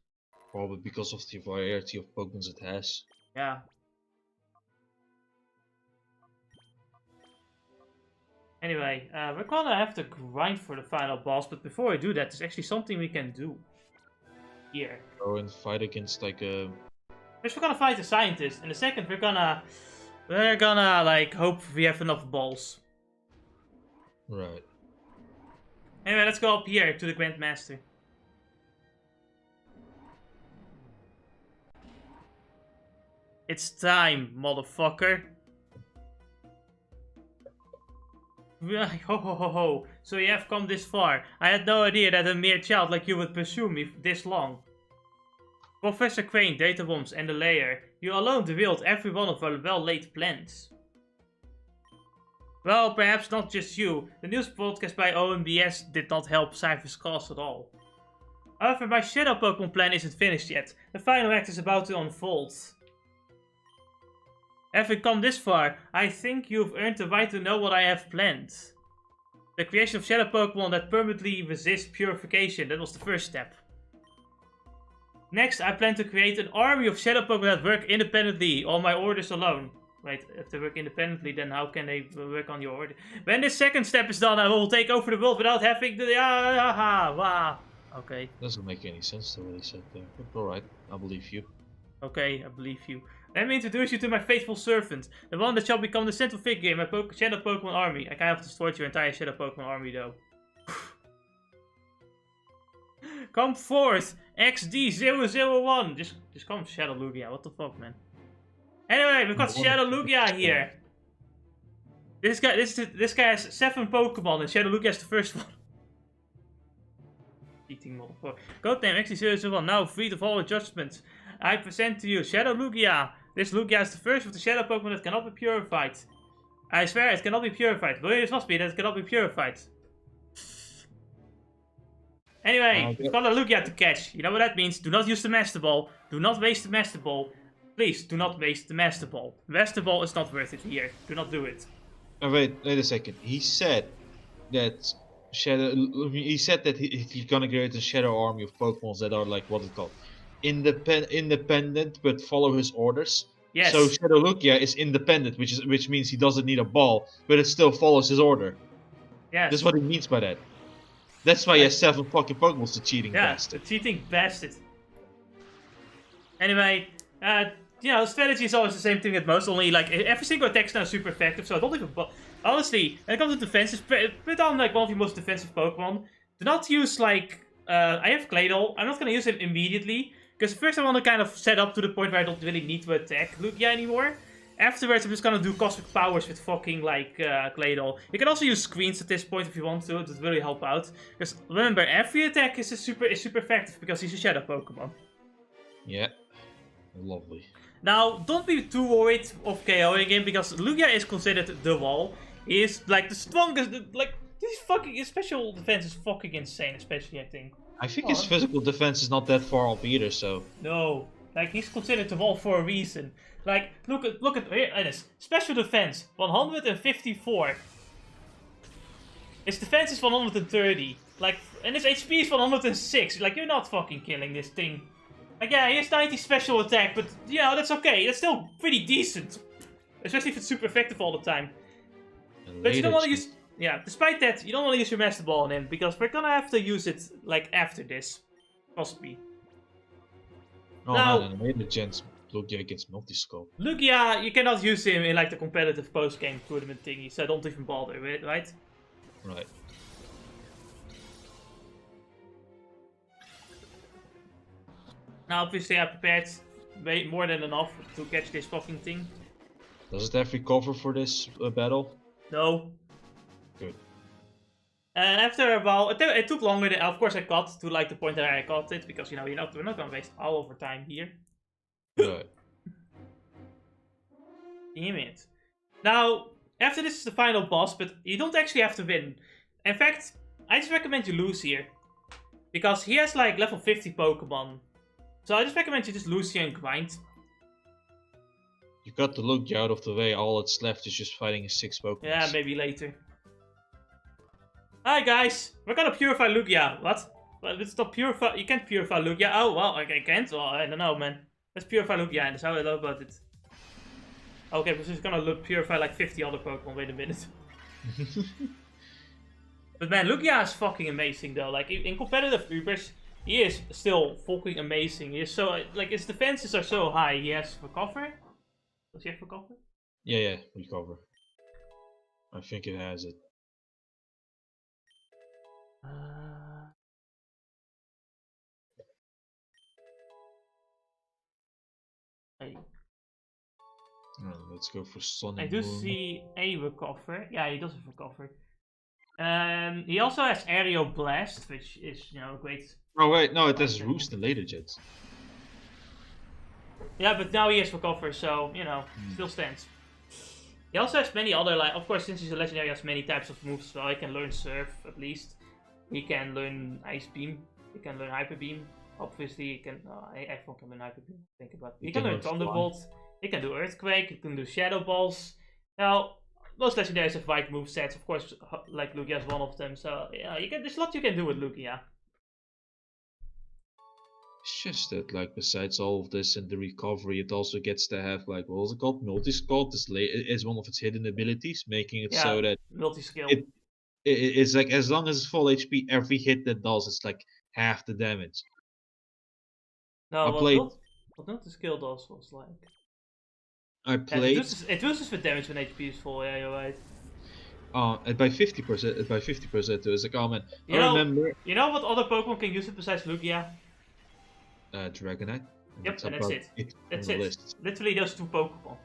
Probably because of the variety of Pokemons it has. Yeah. Anyway, we're gonna have to grind for the final boss, but before we do that, there's actually something we can do here. Go and fight against like a. First, we're gonna fight the scientist, and the second, we're gonna like hope we have enough balls. Right. Anyway, let's go up here to the Grandmaster. It's time, motherfucker. Ho ho ho ho. So you have come this far. I had no idea that a mere child like you would pursue me this long. Professor Crane, Data Bombs, and the Layer You alone revealed every one of our well-laid plans. Well, perhaps not just you. The news broadcast by OMBS did not help Cypher's cause at all. However, my Shadow Pokemon plan isn't finished yet. The final act is about to unfold. Having come this far, I think you've earned the right to know what I have planned. The creation of Shadow Pokemon that permanently resist purification, that was the first step. Next, I plan to create an army of Shadow Pokemon that work independently, on my orders alone. Wait, if they work independently, then how can they work on your order? When this second step is done, I will take over the world without having the... Okay. Doesn't make any sense to what he said there. But alright, I believe you. Okay, I believe you. Let me introduce you to my faithful servant, the one that shall become the central figure in my Shadow Pokemon army. I kind of destroyed your entire Shadow Pokemon army though. Come forth, XD001! Just come Shadow Lugia, what the fuck, man? Anyway, we've got Shadow Lugia here. This guy has 7 Pokemon and Shadow Lugia is the first one. Cheating motherfucker. Codename XD001, now freed of all adjustments. I present to you Shadow Lugia. This Lugia is the first of the Shadow Pokemon that cannot be purified. I swear it cannot be purified. Williams must be that it cannot be purified. Anyway, we've got a Lugia to catch. You know what that means? Do not use the Master Ball. Do not waste the Master Ball. Please, do not waste the Master Ball. The Master Ball is not worth it here. Do not do it. Oh, wait a second. He said that he's gonna create a shadow army of Pokemons that are like, what is it called? Independent, but follow his orders. Yes. So Shadow Lugia is independent, which means he doesn't need a ball, but it still follows his order. Yes. That's what he means by that. That's why he has 7 fucking Pokemons, the cheating bastard. The cheating bastard. Anyway, you know, strategy is always the same thing at most, only like every single attack is now super effective, so I don't even... Honestly, when it comes to defenses, put on like one of your most defensive Pokemon. Do not use like... I have Gale. I'm not gonna use him immediately, because first I want to kind of set up to the point where I don't really need to attack Lugia anymore. Afterwards, I'm just gonna do Cosmic Powers with fucking, like, Gale. You can also use screens at this point if you want to. It would really help out. Because, remember, every attack is super effective because he's a Shadow Pokemon. Yeah. Lovely. Now, don't be too worried of KOing him, because Lugia is considered the wall. He is, like, the strongest, like, his special defense is fucking insane, especially, I think. I think his physical defense is not that far off either, so... No. Like, he's considered the wall for a reason. Like, look at this. Special defense, 154. His defense is 130. Like, and his HP is 106. Like, you're not fucking killing this thing. Like, yeah, he has 90 special attack, but, you know, that's okay. That's still pretty decent. Especially if it's super effective all the time. But you don't want to use... Yeah, despite that, you don't want to use your Master Ball on him, because we're gonna have to use it, like, after this. Possibly. Oh now, man, and later gens Lugia gets multi-scope. Lugia, you cannot use him in, like, the competitive post-game tournament thingy, so don't even bother with it, right? Right. Now, obviously, I prepared way more than enough to catch this fucking thing. Does it have recover for this battle? No. Good. And after a while, it took longer than, of course, I got to like the point that I got it, because, you know, we're not gonna waste all of our time here. Right. Damn it. Now, after this is the final boss, but you don't actually have to win. In fact, I just recommend you lose here. Because he has like level 50 Pokemon. So I just recommend you just lose here and grind. You got the Lugia out of the way, all that's left is just fighting his 6 Pokemon. Yeah, maybe later. Hi guys, we're gonna purify Lugia. What? Well, it's not purify. You can't purify Lugia. Oh well, I can't. Well, I don't know, man. Let's purify Lugia, and that's how I know about it. Okay, we're just gonna purify like 50 other Pokemon. Wait a minute. But man, Lugia is fucking amazing though. Like in competitive Ubers, he is still fucking amazing. He is so like his defenses are so high. He has recover. Does he have recover? Yeah, recover. I think it has it. Let's go for Sun I and do Moon. see a recover. Yeah, he does have recover. He also has Aerial Blast, which is, you know, great. Oh wait, no, it has Roost and later jets. Yeah, but now he has recover, so, you know, still stands. He also has many other, like, of course, since he's a legendary, he has many types of moves, so he can learn Surf, at least. He can learn Ice Beam. He can learn Hyper Beam. Obviously, he can, everyone can learn Hyper Beam, think about it. He can learn Thunderbolt. He can do Earthquake. He can do Shadow Balls. Now, most legendaries have wide move sets, of course, like Lugia is one of them, so, yeah, there's a lot you can do with Lugia. It's just that, like, besides all of this and the recovery, it also gets to have, like, what was it called? Multi-Scald is one of its hidden abilities, making it so that multi-skill. it's like, as long as it's full HP, every hit that does, it's like half the damage. No, what multi-skill does was like... I played... Yeah, it reduces the damage when HP is full, yeah, you're right. By 50%, by 50%, it's like, oh man, You remember... You know what other Pokemon can use it besides Lugia? Dragonite. Yep, and that's it. That's it. List. Literally those two Pokemon.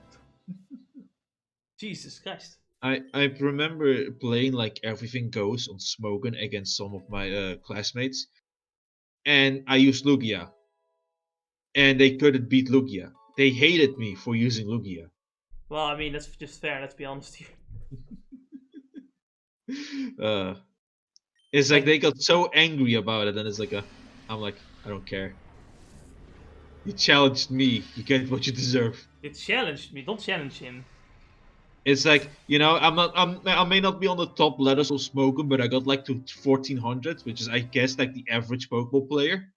Jesus Christ. I remember playing like Everything Goes on Smogon against some of my classmates, and I used Lugia, and they couldn't beat Lugia. They hated me for using Lugia. Well, I mean, that's just fair, let's be honest here. It's like they got so angry about it, and it's like I'm like, I don't care. You challenged me. You get what you deserve. You challenged me. Don't challenge him. It's like, you know, I may not be on the top letters of Smogon, but I got like to 1400, which is, I guess, like the average Pokemon player.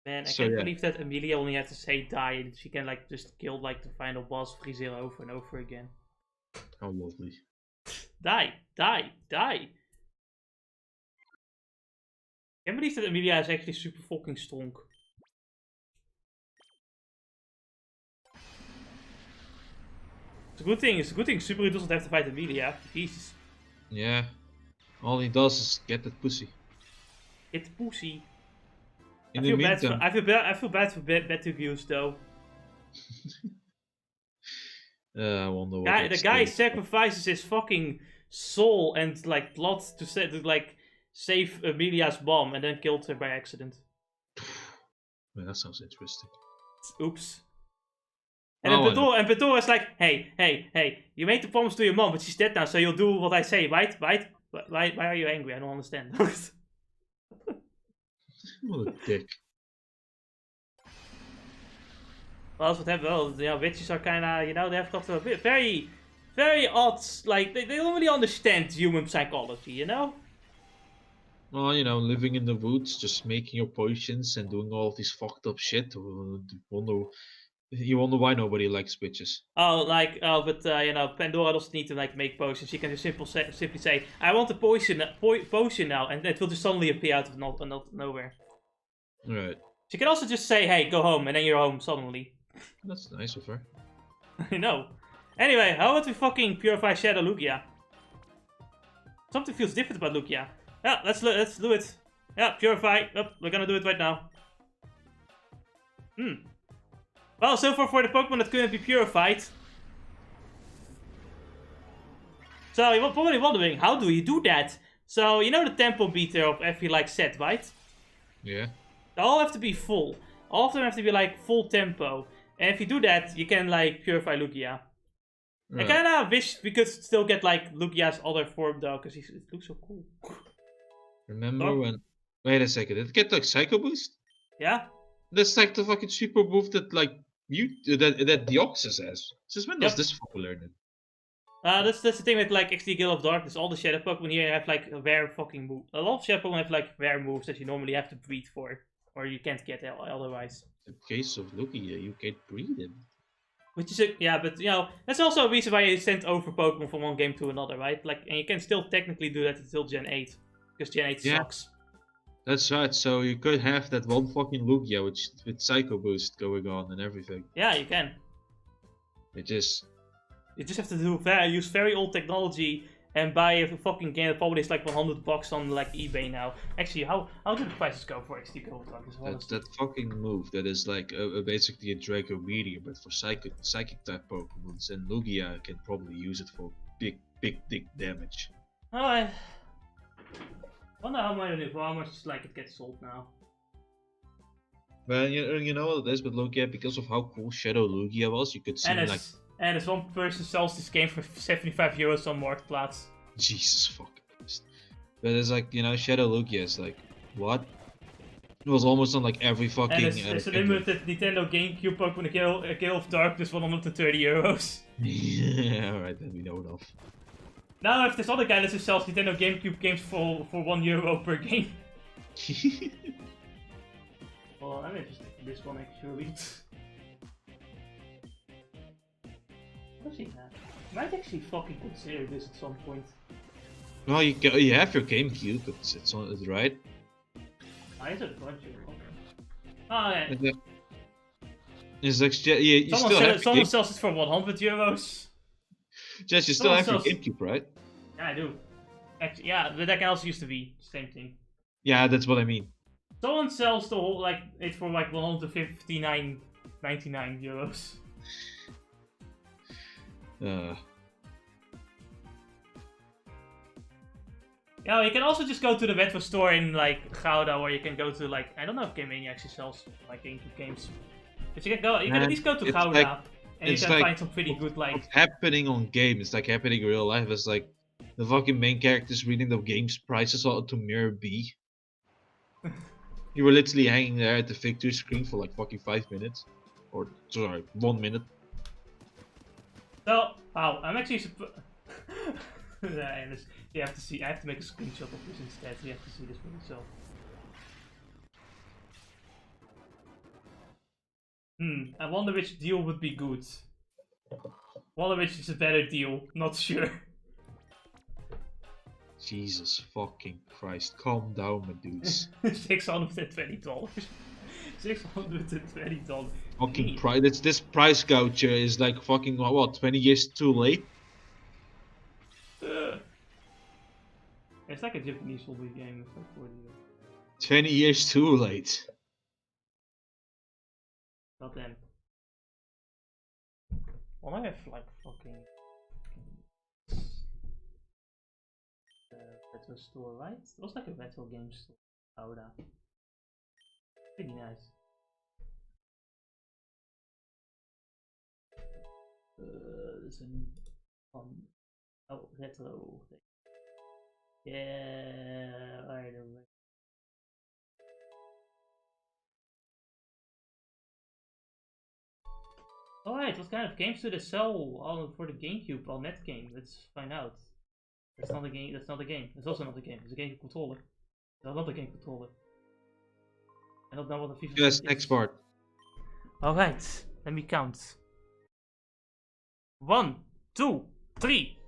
Man, I can't believe that Amelia only had to say die and she can like just kill like the final boss, freeze it over and over again. How lovely. Die, die, die. I can't believe that Amelia is actually super fucking strong. It's a good thing Subaru doesn't have to fight Amelia. Jesus. Yeah. All he does is get that pussy. Get the pussy. In the meantime... I feel bad for Betelgeuse though. I wonder what the guy sacrifices his fucking soul and like blood to save Amelia's mom and then killed her by accident. Man, that sounds interesting. Oops. And then Bedor is like, hey, you made the promise to your mom, but she's dead now, so you'll do what I say, right? Why are you angry? I don't understand. What a dick. Well, that's what happened. Well, you know, witches are kinda, you know, they have got a bit very, very odd, like, they don't really understand human psychology, you know? Well, you know, living in the woods, just making your potions and doing all of this fucked up shit. You wonder why nobody likes witches. But you know, Pandora doesn't need to like make potions. She can just simply say, "I want a potion now," and it will just suddenly appear out of nowhere. Right. She can also just say, "Hey, go home," and then you're home suddenly. That's nice of her. I know. Anyway, how about we fucking purify Shadow Lugia? Something feels different about Lugia. Yeah, let's do it. Yeah, purify. Oh, we're gonna do it right now. Well, so far for the Pokemon that couldn't be purified. So you're probably wondering, how do you do that? So you know the tempo meter of every like set, right? Yeah. They all have to be full. All of them have to be like full tempo. And if you do that, you can like purify Lugia. Right. I kinda wish we could still get like Lugia's other form though, because it looks so cool. Remember when... Wait a second, did it get like Psycho Boost? Yeah. That's like the fucking super move that like that Deoxys has. Since when does this fucker learn it? That's the thing with like XD Gale of Darkness. All the Shadow Pokemon here have like a rare fucking move. A lot of Shadow Pokemon have like rare moves that you normally have to breed for, or you can't get otherwise. In the case of Lugia, you can't breed him. Which is yeah, but you know that's also a reason why you send over Pokemon from one game to another, right? Like, and you can still technically do that until Gen 8, because Gen 8 sucks. That's right. So you could have that one fucking Lugia with Psycho Boost going on and everything. Yeah, you can. You just have to use very old technology and buy a fucking game that probably is like $100 on like eBay now. Actually, how do the prices go for XD Gale of Darkness? That fucking move that is like basically a Draco Meteor, but for psychic type Pokemons, and Lugia can probably use it for big damage. I wonder how much like it gets sold now. Well, you know what it is with Lugia, because of how cool Shadow Lugia was, you could see like And as one person sells this game for 75 euros on Marktplaats. Jesus fuck. But it's like, Shadow Lugia is like, what? It was almost on like every fucking. And it's a limited Nintendo GameCube Pokemon a Gale of Darkness 130 euros. Yeah, alright, then we know enough. Now if this other guy that just sells Nintendo GameCube games for €1 per game. Well, I'm interested in this one actually. Let's see that. I might actually fucking consider this at some point. Well, you have your GameCube, it's on it, right? Ah, is it a bunch of Oh yeah. It's like, yeah, you still have someone sells it for €100. Jess, you still have your GameCube, right? Yeah, I do. Actually, yeah, but that can also use to be same thing. Yeah, that's what I mean. Someone sells the whole it for like €159.99. Yeah, you can also just go to the retro store in like Gouda, or you can go to like I don't know if Game Mania actually sells like GameCube games. But you can go. You can at least go to Gouda, and you can find some pretty good like. What's happening on game? It's like happening in real life. It's like the fucking main characters reading the game's prices to Mirror B. You were literally hanging there at the victory screen for like fucking 5 minutes, or sorry, 1 minute. So, wow, I'm actually. You have to see. I have to make a screenshot of this instead. You have to see this for yourself. I wonder which deal would be good. Wonder which is a better deal. Not sure. Jesus fucking Christ, calm down, my dudes. $620. $620. Fucking price. This price gouger is like fucking what? 20 years too late. It's like a Japanese hobby game. It's like 40 years. 20 years too late. Not then. Well, I have like fucking retro store, right? It was like a retro game store. Oh, that. Pretty nice. There's an oh, retro thing. Yeah, I don't know. Alright, what kind of games do they sell for the GameCube on Netgame? Let's find out. That's not a game. That's not a game. It's also not a game. It's a GameCube controller. It's not a game controller. I don't know what the FIFA Yes, is. next part. Alright, let me count. 1, 2, 3.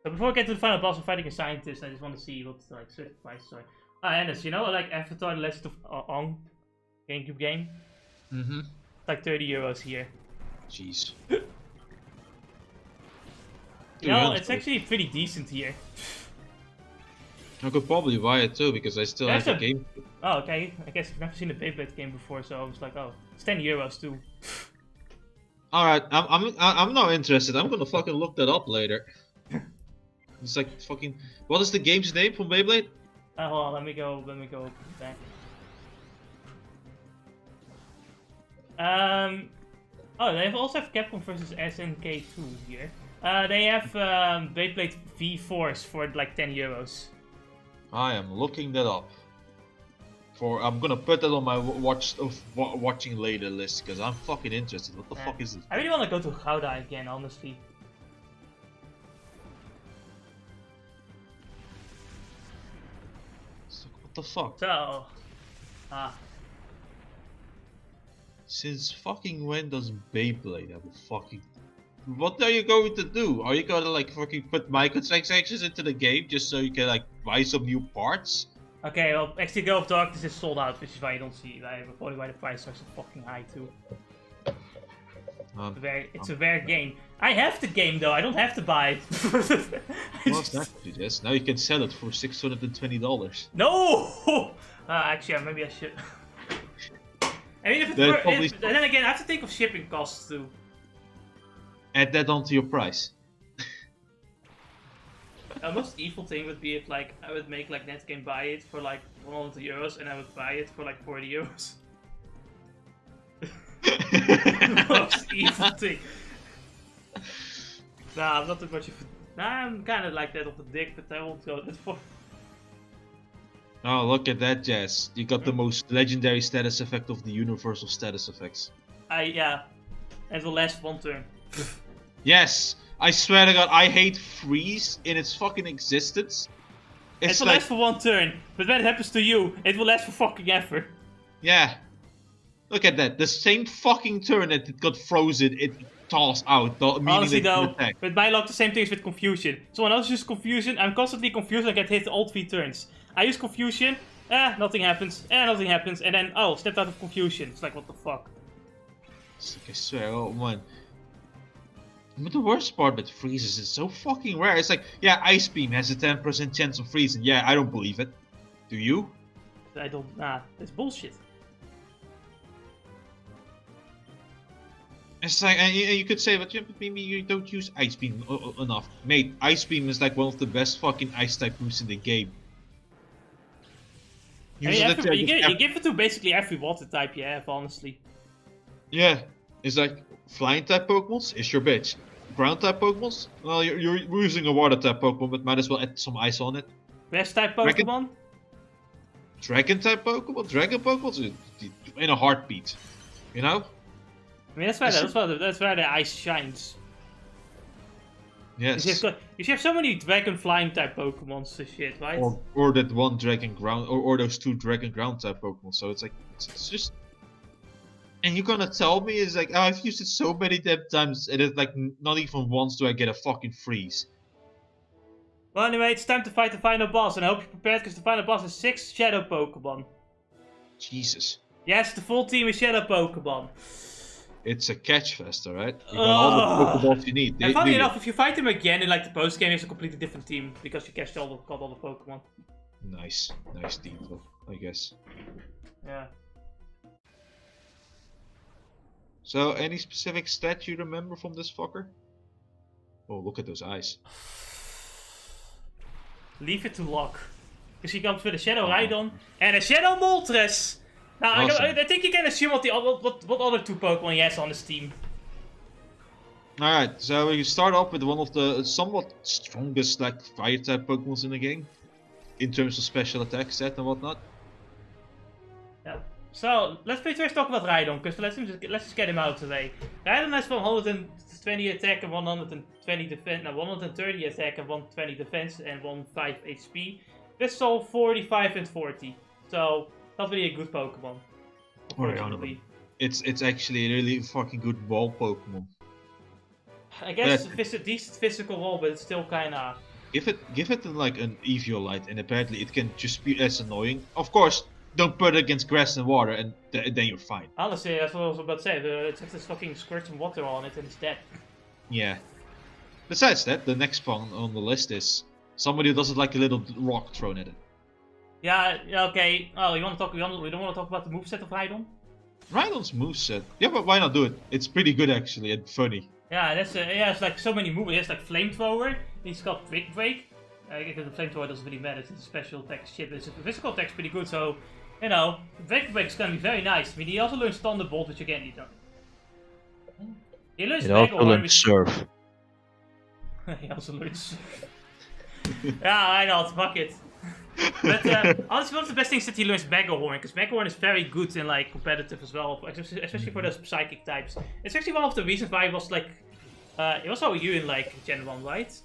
But before I get to the final boss of fighting a scientist, I just want to see what like certain prices are. Ennis, you know, like Avatar: The Legend of Aang GameCube game. Mm-hmm. It's like €30 here. Jeez. You know, it's actually pretty decent here. I could probably buy it too because I still have the game. Oh, okay. I guess I've never seen a Beyblade game before, so I was like, oh, it's €10 too. All right, I'm not interested. I'm gonna fucking look that up later. It's like fucking. What is the game's name from Beyblade? Hold on, let me go back. Oh, they also have Capcom vs SNK2 here. They have Beyblade V-Force for like €10. I am looking that up. I'm gonna put that on my watching later list because I'm fucking interested. What the fuck is this? I really want to go to Gouda again, honestly. What the fuck? So, Since fucking when does Beyblade have a fucking... What are you going to do? Are you gonna like fucking put microtransactions into the game just so you can like buy some new parts? Okay, well, actually Gale of Darkness is sold out, which is why you don't see it. Probably why the prices are so fucking high too. It's a rare game. I have the game though, I don't have to buy it. What's that? Yes, now you can sell it for $620. No! Actually, maybe I should. I mean, then again, I have to think of shipping costs too. Add that onto your price. The most evil thing would be if like I would make like Netgame buy it for like €100 and I would buy it for like €40. Most evil thing. Nah, I'm not too much of a... Nah, I'm kind of like that of the dick, but I won't go that far. Oh, look at that, Jazz. You got the most legendary status effect of the universe of status effects. Yeah. And it will last 1 turn. Yes! I swear to God, I hate freeze in its fucking existence. It It's will like, last for 1 turn, but when it happens to you, it will last for fucking ever. yeah. Look at that. The same fucking turn that it got frozen, it tossed out, meaning Honestly that it though, can attack. with my luck, the same thing is with confusion. Someone else uses confusion, I'm constantly confused and I get hit all 3 turns. I use confusion, nothing happens, nothing happens, and then, oh, stepped out of confusion. It's like, what the fuck? It's like, I swear, oh man. But the worst part with freeze is it's so fucking rare. It's like, yeah, Ice Beam has a 10% chance of freezing. Yeah, I don't believe it. Do you? I don't, it's bullshit. It's like, and you could say, but maybe you don't use Ice Beam enough. Mate, Ice Beam is like one of the best fucking ice type moves in the game. I mean, you give it to basically every water type you have, honestly. Yeah, it's like flying type Pokemons is your bitch. Ground type Pokemons, well, you're using a water type Pokemon, but might as well add some ice on it. Best type Pokemon? Dragon type Pokemon, Dragon Pokemon, in a heartbeat. You know? I mean, that's where the ice shines. Yes. You have so many dragon flying type Pokemons and shit, right? Or that one dragon ground, or those 2 dragon ground type Pokemon. So it's like, it's just. And you're gonna tell me it's like, oh, I've used it so many damn times, and it's like not even once do I get a fucking freeze. Well, anyway, it's time to fight the final boss, and I hope you're prepared because the final boss is 6 Shadow Pokemon. Jesus. Yes, the full team is Shadow Pokemon. It's a catch fest, alright? You got all the Pokeballs you need. And funny enough, if you fight them again in like the post game, it's a completely different team because you got all the Pokemon. Nice detail, I guess. Yeah. So, any specific stat you remember from this fucker? Oh, look at those eyes. Leave it to luck. Because he comes with a Shadow Rhydon and a Shadow Moltres! Now, awesome. I think you can assume what other 2 Pokemon he has on his team. Alright, so we start off with one of the somewhat strongest like fire type Pokemons in the game. In terms of special attack set and whatnot. Yeah. So, let's first talk about Rhydon, because let's just get him out of the way. Rhydon has 120 attack and 120 defense, 130 attack and 120 defense and 15 HP. Pistol 45 and 40. So, not really a good Pokemon. Unfortunately. It's actually a really fucking good ball Pokemon. I guess decent physical wall, but it's still kinda... Give it like an Eviolite, and apparently it can just be as annoying. Of course, don't put it against grass and water, and then you're fine. Honestly, that's what I was about to say. It just fucking squirt some water on it and it's dead. Yeah. Besides that, the next one on the list is somebody who doesn't like a little rock thrown at it. Yeah, okay. Oh, we don't want to talk about the moveset of Rhydon? Rhydon's moveset? Yeah, but why not do it? It's pretty good actually, and funny. Yeah, it's like so many moves. He has like Flamethrower, he's got Quick Break. Because the Flamethrower doesn't really matter, it's a special attack shit, but his physical attack's pretty good, so, you know, Quick Break is gonna be very nice. I mean, he also learns Thunderbolt, which again, he learns Surf. He also learns Surf. Yeah, I know, fuck it. But honestly, one of the best things is that he learns Mega Horn, because Mega Horn is very good in like competitive as well, especially for those psychic types. It's actually one of the reasons why it was like, it was how you in like Gen 1, right?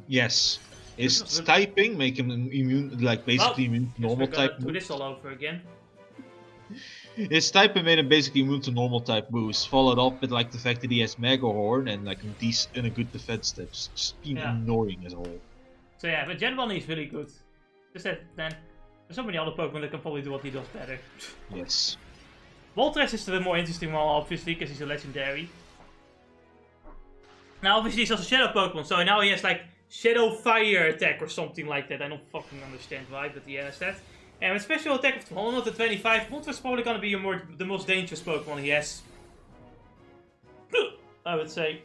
Yes. His typing make him immune, like basically immune to normal type moves. Do this all over again. His typing made him basically immune to normal type moves, followed up with like the fact that he has Mega Horn and like a good defense step, just being annoying as a whole. So yeah, but Gen 1 is really good. Just that, then, there's so many other Pokemon that can probably do what he does better. Yes. Moltres is the more interesting one, obviously, because he's a legendary. Now, obviously, he's also Shadow Pokemon, so now he has like Shadow Fire attack or something like that. I don't fucking understand why, but he has that. And with special attack of 125, Moltres is probably gonna be the most dangerous Pokemon he has. I would say.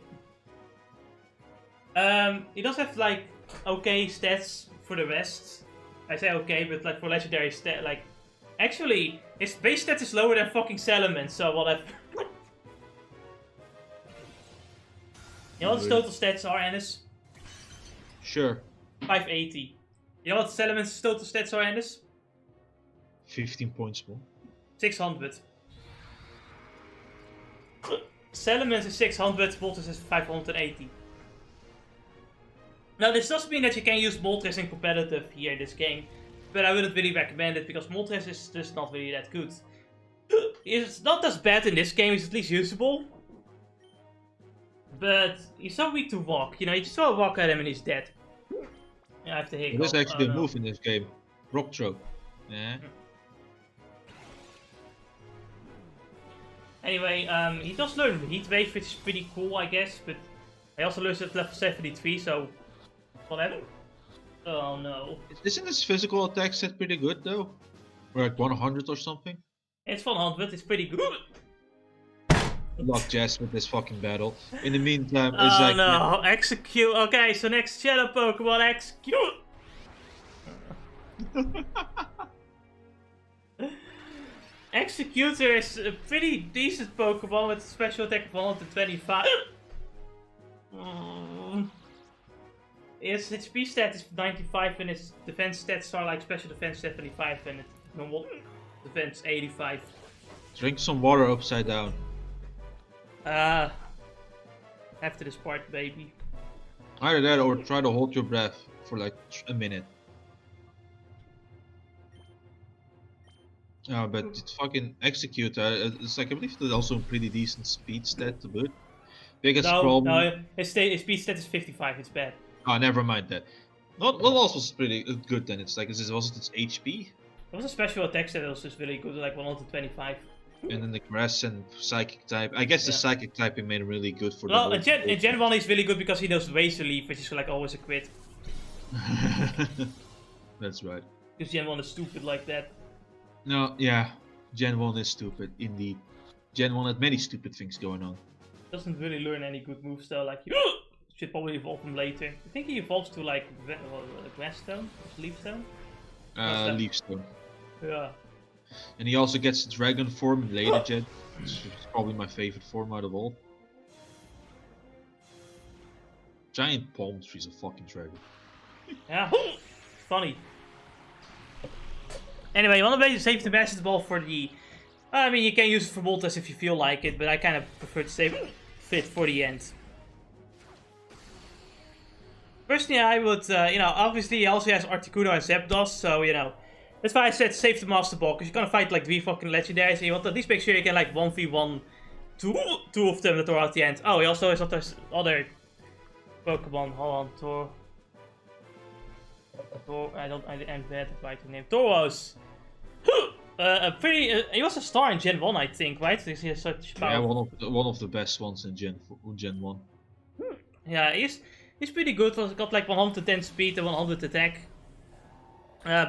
He does have like okay stats for the rest. I say okay, but like for legendary stat, like actually his base stat is lower than fucking Salamence, so whatever. You know what his total stats are, Ennis? Sure. 580. You know what Salaman's total stats are, Ennis? 15 points more. 600. Salamence is 600, Moltres is 580. Now, this does mean that you can use Moltres in competitive here in this game, but I wouldn't really recommend it because Moltres is just not really that good. It's not as bad in this game, it's at least usable. But he's so weak to walk, you know, you just throw a rock at him and he's dead. Yeah, I have to hiccup. It is actually a no. move in this game. Rock throw. Yeah. Anyway, he does learn Heat Wave, which is pretty cool, I guess, but I also learned it at level 73, so whatever. Oh no. Isn't his physical attack set pretty good though? Or like 100 or something? It's 100, it's pretty good. Good luck, Jess, with this fucking battle. In the meantime, it's Oh like... no, execute. Okay, so next Shadow Pokemon, execute. Executor is a pretty decent Pokemon with a special attack of 125. Its HP stat is 95 and its defense stats are like special defense 75 and its normal defense 85. Drink some water upside down. After this part, baby. Either that or try to hold your breath for like a minute. But it's fucking Executor, it's like, I believe it's also a pretty decent speed stat to boot. Biggest problem... No, his speed stat is 55, it's bad. Oh, never mind that. Not also is pretty good then, it's like, was it its HP? There was a special attack stat that was just really good, like 125. And then the grass and psychic type. I guess the psychic typing made him really good for well, the in Gen 1 he's really good because he knows Razor Leaf, which is like always a crit. That's right. Because Gen 1 is stupid like that. No, yeah. Gen 1 is stupid, indeed. Gen 1 had many stupid things going on. Doesn't really learn any good moves though, like you should probably evolve him later. I think he evolves to like Grass Stone? Leaf Stone? Leaf Stone. Yeah. And he also gets the dragon form in later gen, which is probably my favorite form out of all. Giant palm tree's a fucking dragon. Yeah, funny. Anyway, you want to save the Master Ball for the... I mean, you can use it for Moltres if you feel like it, but I kind of prefer to save it for the end. Personally, I would, you know, obviously he also has Articuno and Zapdos, so, you know, that's why I said save the Master Ball, because you're gonna fight like 3 fucking legendaries, and you want to at least make sure you can like 1v1 two of them that are at the end. Oh, he also has other Pokemon. Hold on, I'm bad at writing name. Tauros! He was a star in Gen 1, I think, right? Because he has such power. Yeah, one of the best ones in Gen 1. Yeah, he's pretty good. He's got like 110 speed and 100 attack.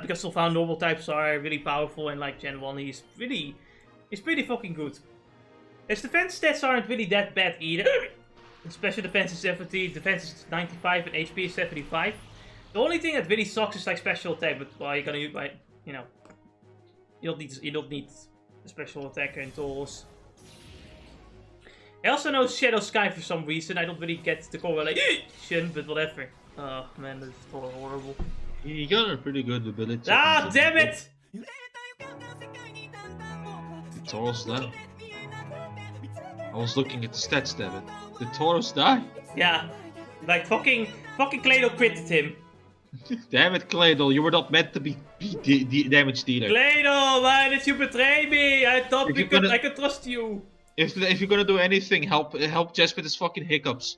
Because of how normal types are really powerful in like Gen 1, he's pretty fucking good. His defense stats aren't really that bad either. His special defense is 70, defense is 95, and HP is 75. The only thing that really sucks is like special attack, but well, you're gonna use like, you know, you don't need a special attacker in Tauros. I also know Shadow Sky for some reason. I don't really get the correlation, but whatever. Oh man, this is totally horrible. He got a pretty good ability. Ah, damn it! The Tauros died. I was looking at the stats, damn it. Did Tauros die? Yeah, like fucking Clado critted him. Damn it, Claydol, you were not meant to be damage dealer. Clado, why did you betray me? I thought I could trust you. If you're gonna do anything, help Jess with his fucking hiccups.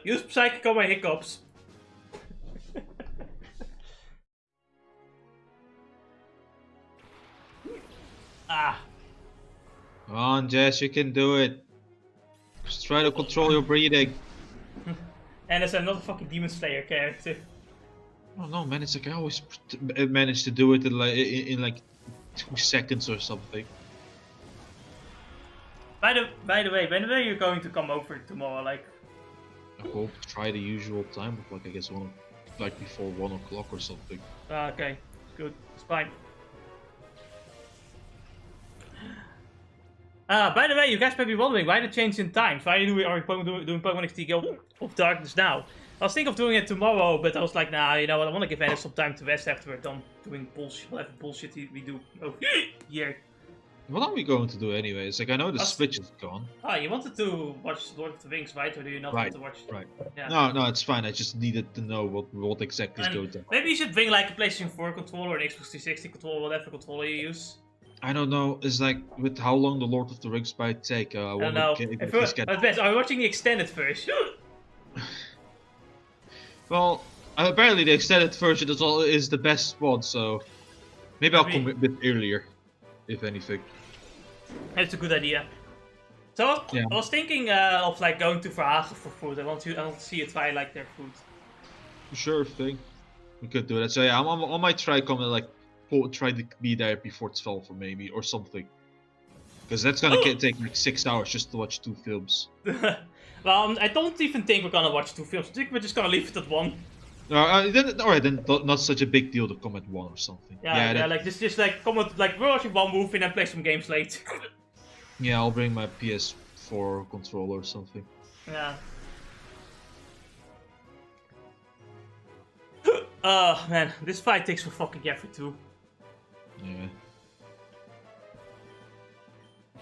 Use Psychic on my hiccups. Ah. Come on, Jess, you can do it. Just try to control your breathing. And there's another fucking Demon Slayer character. Oh no, man, it's like I always manage to do it in like 2 seconds or something. By the way, when are you going to come over tomorrow? Like, I hope try the usual time, of like I guess like before 1 o'clock or something. okay, good, it's fine. By the way, you guys might be wondering why the change in times. Why are we doing Pokemon XD Gale of Darkness now? I was thinking of doing it tomorrow, but I was like, nah, you know what? I want to give Anna some time to rest after we're done doing bullshit, whatever bullshit we do over here. What are we going to do anyways? Like, I know the Us- Switch is gone. Ah, you wanted to watch Lord of the Rings, right? Or do you not want to watch? Right. Yeah. No, it's fine. I just needed to know what exactly is And going on. maybe you should bring like a PlayStation 4 controller, an Xbox 360 controller, whatever controller you use. I don't know. It's like with how long the Lord of the Rings might take. I I don't want know. to At get. best, are we watching the extended version? Well, apparently the extended version is the best one, so maybe I'll come a bit earlier, if anything. That's a good idea. So Yeah. I was thinking of like going to Verhagen for food. I want to see you try like their food. Sure thing. We could do that. So yeah, I might try coming like try to be there before 12 or maybe or something. Because that's gonna take like 6 hours just to watch 2 films. Well, I don't even think we're gonna watch 2 films. I think we're just gonna leave it at 1. Alright, then not such a big deal to come at 1 or something. Yeah, like just like come with, like we're watching one movie and then play some games later. Yeah, I'll bring my PS4 controller or something. Yeah. Man, this fight takes for fucking effort too. Yeah.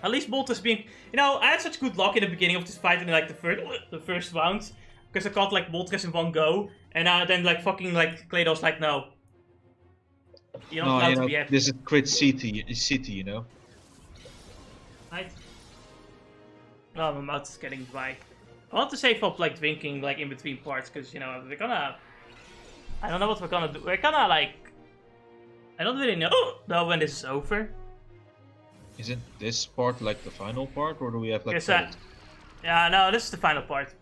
At least Moltres being, you know, I had such good luck in the beginning of this fight in like the first round, because I caught like Moltres in one go, and then like fucking like Klados's like, no, you're not allowed to be happy. This is Crit City, you know. Right? Oh, my mouth is getting dry. I want to save up like drinking like in between parts, because you know we're gonna. I don't know what we're gonna do. We're gonna like. I don't really know when this is over. Isn't this part like the final part, or do we have like? Yes, yeah, no, this is the final part.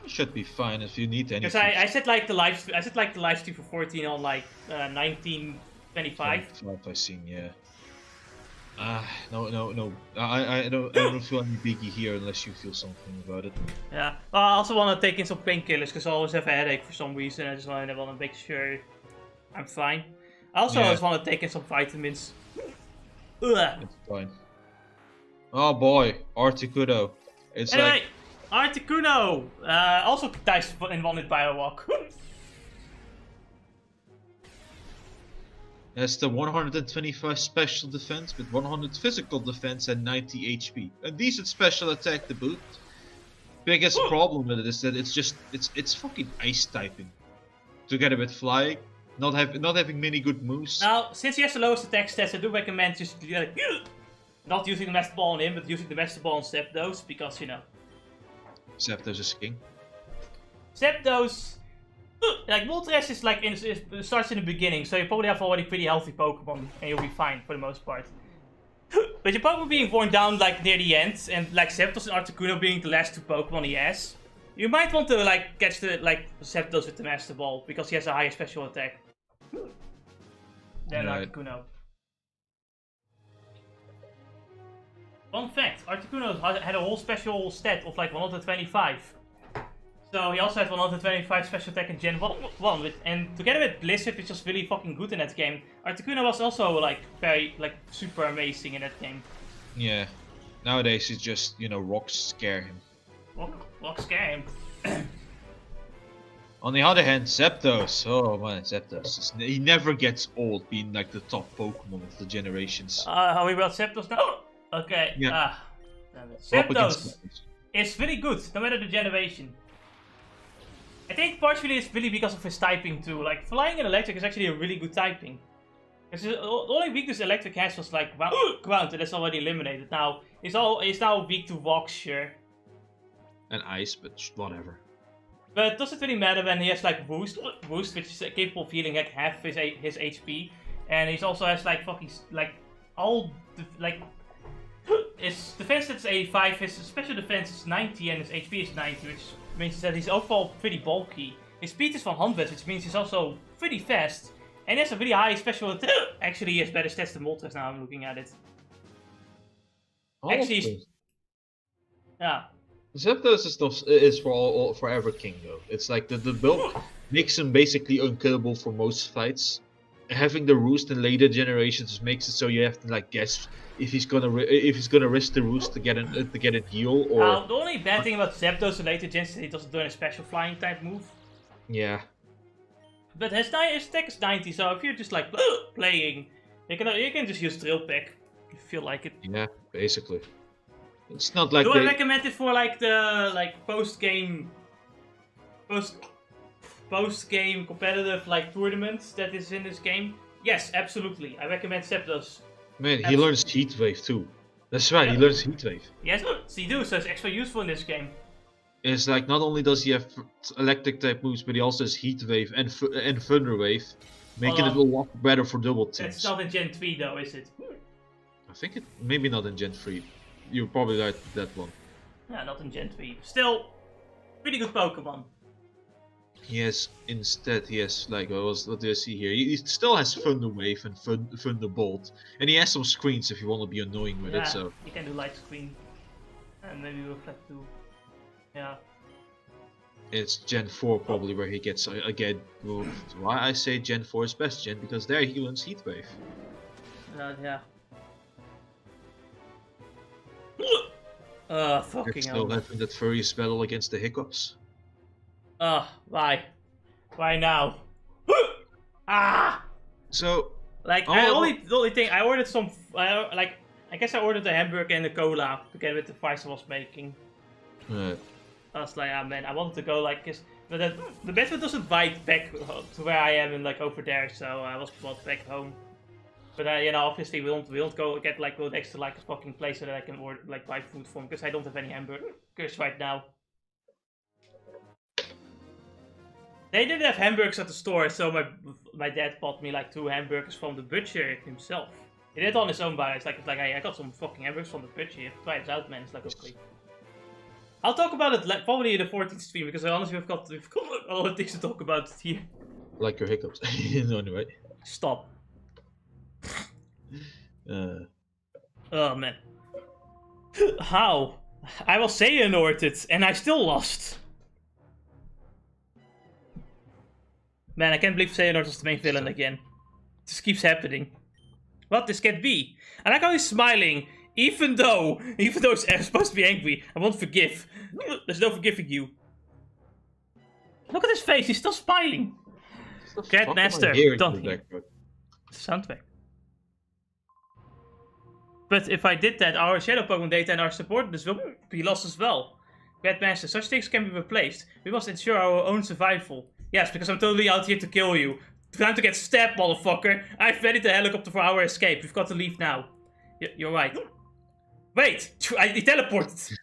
Should be fine if you need anything. Because I set like the live stream for 14 on like 1925. I've seen, yeah. No. I don't feel any biggie here unless you feel something about it. Yeah. Well, I also want to take in some painkillers because I always have a headache for some reason. I just want to make sure I'm fine. I also just want to take in some vitamins. Ugh. It's fine. Oh boy, Articuno. It's Anyway, like Articuno also dies in one hit by a walk. has the 125 special defense with 100 physical defense and 90 HP. A decent special attack to boot. Biggest problem with it is that it's fucking ice typing. Together with flying, not having many good moves. Now, since he has the lowest attack stats, I do recommend just not using the Master Ball on him, but using the Master Ball on Zapdos, because you know. Zapdos is king. Zapdos, like Moltres is like starts in the beginning, so you probably have already pretty healthy Pokemon, and you'll be fine for the most part. But your Pokemon being worn down like near the end, and like Zapdos and Articuno being the last 2 Pokemon he has, you might want to like catch the Zapdos with the Master Ball because he has a higher special attack than Articuno. Fun fact: Articuno had a whole special stat of like 125. So he also had 125 special attack in Gen 1, and together with Blizzard, which was really fucking good in that game, Articuno was also like very super amazing in that game. Yeah. Nowadays it's just, you know, rocks scare him. Rocks scare him. On the other hand, Zapdos. Oh man, Zapdos. He never gets old being like the top Pokemon of the generations. How we brought Zapdos now? Okay. Yeah. Zapdos is really good, no matter the generation. I think partially it's really because of his typing too. Like flying and electric is actually a really good typing. Because the only weakness electric has was like ground, and that's already eliminated. Now he's now weak to rocks, sure. And ice, but whatever. But it doesn't really matter when he has like boost, which is capable of healing like half his HP, and he also has like fucking like all his defense is 85, his special defense is 90, and his HP is 90, which means that he's overall pretty bulky. His speed is 100, which means he's also pretty fast, and he has a really high special attack. Actually, he has better stats than Moltres now. I'm looking at it. Actually, yeah. Zapdos is for forever king though. It's like the build makes him basically unkillable for most fights, having the roost in later generations makes it so you have to like guess if he's gonna risk the roost to get a heal or Now, the only bad thing about Zapdos in later gens is he doesn't do any special flying type move. yeah. But his attack is 90, so if you're just like playing, you can just use Drill Peck if you feel like it. Yeah, basically. It's not like Do I recommend it for like the post game competitive like tournaments that is in this game? Yes, absolutely. I recommend Zapdos. Man, he learns Heat Wave too. That's right, he learns Heat Wave. Yes, he do, so it's extra useful in this game. It's like not only does he have electric type moves, but he also has Heat Wave and Thunder Wave, making it a lot better for double teams. It's not in Gen 3 though, is it? I think it maybe not in Gen 3. You're probably right with that one. Yeah, not in Gen 3. Still, pretty good Pokemon. Yes, instead he has like what do I see here? He still has Thunder Wave and Thunderbolt, and he has some screens if you want to be annoying with it. So you can do light screen, and maybe Reflect too. Yeah. It's Gen 4 probably where he gets again. Why I say Gen 4 is best gen, because there he learns Heat Wave. Yeah. Fucking hell. Still having that furious battle against the hiccups. Why? Why now? Ah! So, like, the only thing, I ordered some, I guess I ordered a hamburger and a cola to get with the fries I was making. Right. I was like, ah man, I wanted to go like, but the Bedford doesn't bite back to where I am and like over there, so I was brought back home. But you know, obviously we don't go get like go next to like a fucking place so that I can order like buy food from, because I don't have any hamburgers right now. They didn't have hamburgers at the store, so my dad bought me like 2 hamburgers from the butcher himself. He did it on his own, but it's like I got some fucking hamburgers from the butcher. You have to try it out, man. It's like okay. I'll talk about it probably in the 14th stream, because honestly we've got a lot of things to talk about here. Like your hiccups. No, anyway. Stop. Oh man. How? I was Xehanorted and I still lost. Man, I can't believe Xehanort was the main villain again. This keeps happening. What? This can't be. I like how he's smiling, even though he's supposed to be angry. I won't forgive. There's no forgiving you. Look at his face, he's still smiling. Grandmaster, don't hear. Soundtrack. But if I did that, our Shadow Pokemon data and our supporters will be lost as well. Grandmaster, such things can be replaced. We must ensure our own survival. Yes, because I'm totally out here to kill you. Time to get stabbed, motherfucker. I've readied the helicopter for our escape. We've got to leave now. You're right. Wait! He teleported!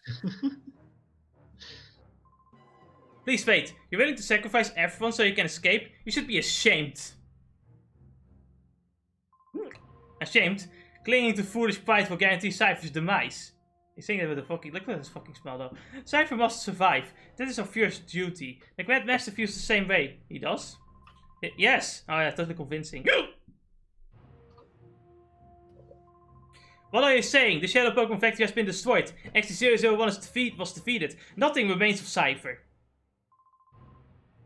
Please wait. You're willing to sacrifice everyone so you can escape? You should be ashamed. Ashamed? Clinging to foolish pride will guarantee Cypher's demise. He's saying that with a fucking... Look at this fucking smell though. Cypher must survive. This is our first duty. The Grandmaster feels the same way. He does? Yes! Oh yeah, totally convincing. What are you saying? The Shadow Pokemon Factory has been destroyed. XD001 was defeated. Nothing remains of Cypher.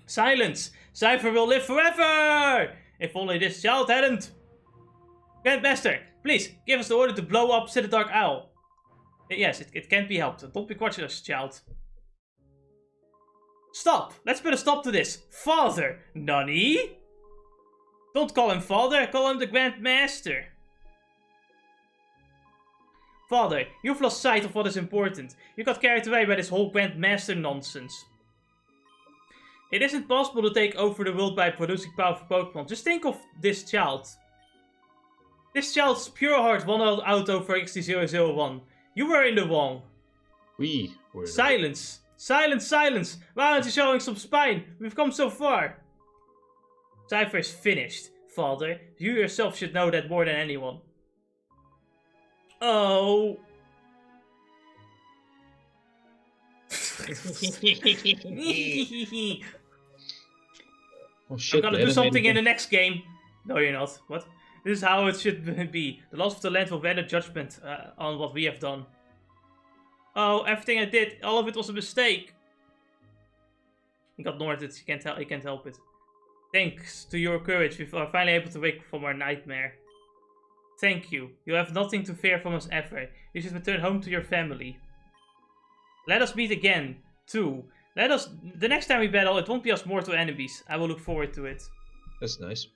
Silence! Cypher will live forever! If only this child hadn't... Grandmaster, please, give us the order to blow up the Dark Owl. Yes, it can't be helped. Don't be cautious, child. Stop! Let's put a stop to this. Father! Nani? Don't call him father, call him the Grandmaster. Father, you've lost sight of what is important. You got carried away by this whole Grandmaster nonsense. It isn't possible to take over the world by producing powerful Pokemon. Just think of this child. This child's pure heart won out over XD001. You were in the wrong. We were. Silence! Silence, silence! Why aren't you showing some spine? We've come so far. Cypher is finished, Father. You yourself should know that more than anyone. Oh. Oh shit, I'm gonna do something in the next game. No, you're not. What? This is how it should be. The laws of the land will render judgment on what we have done. Oh, everything I did, all of it was a mistake. He got Norted. He can't help it. Thanks to your courage, we are finally able to wake from our nightmare. Thank you. You have nothing to fear from us ever. You should return home to your family. Let us meet again, too. The next time we battle, it won't be us mortal enemies. I will look forward to it. That's nice.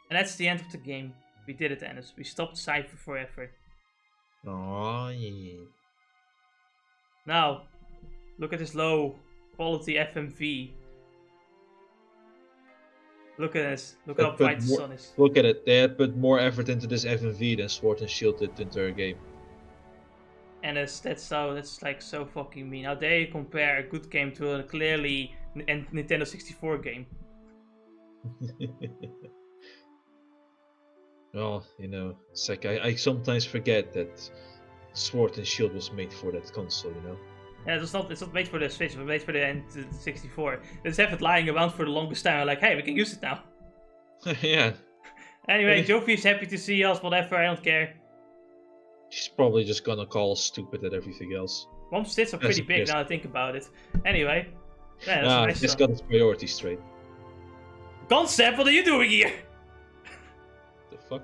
And that's the end of the game. We did it, Ennis. We stopped Cypher forever. Oh yeah. Now, look at this low quality FMV. Look at this. Look how bright the sun is. Look at it. They had put more effort into this FMV than Sword and Shield did the entire game. And that's like so fucking mean. How dare you compare a good game to a clearly Nintendo 64 game? Well, you know, it's like I sometimes forget that Sword and Shield was made for that console, you know. Yeah, it's not made for the Switch, it was made for the N64. They just have it lying around for the longest time. I'm like, hey, we can use it now. Yeah. Anyway, Jovi's happy to see us, whatever, I don't care. She's probably just gonna call us stupid at everything else. Mom's tits are pretty big now I think about it. Anyway. Yeah, that's nice. He's got his priorities straight. Concept, what are you doing here? The fuck?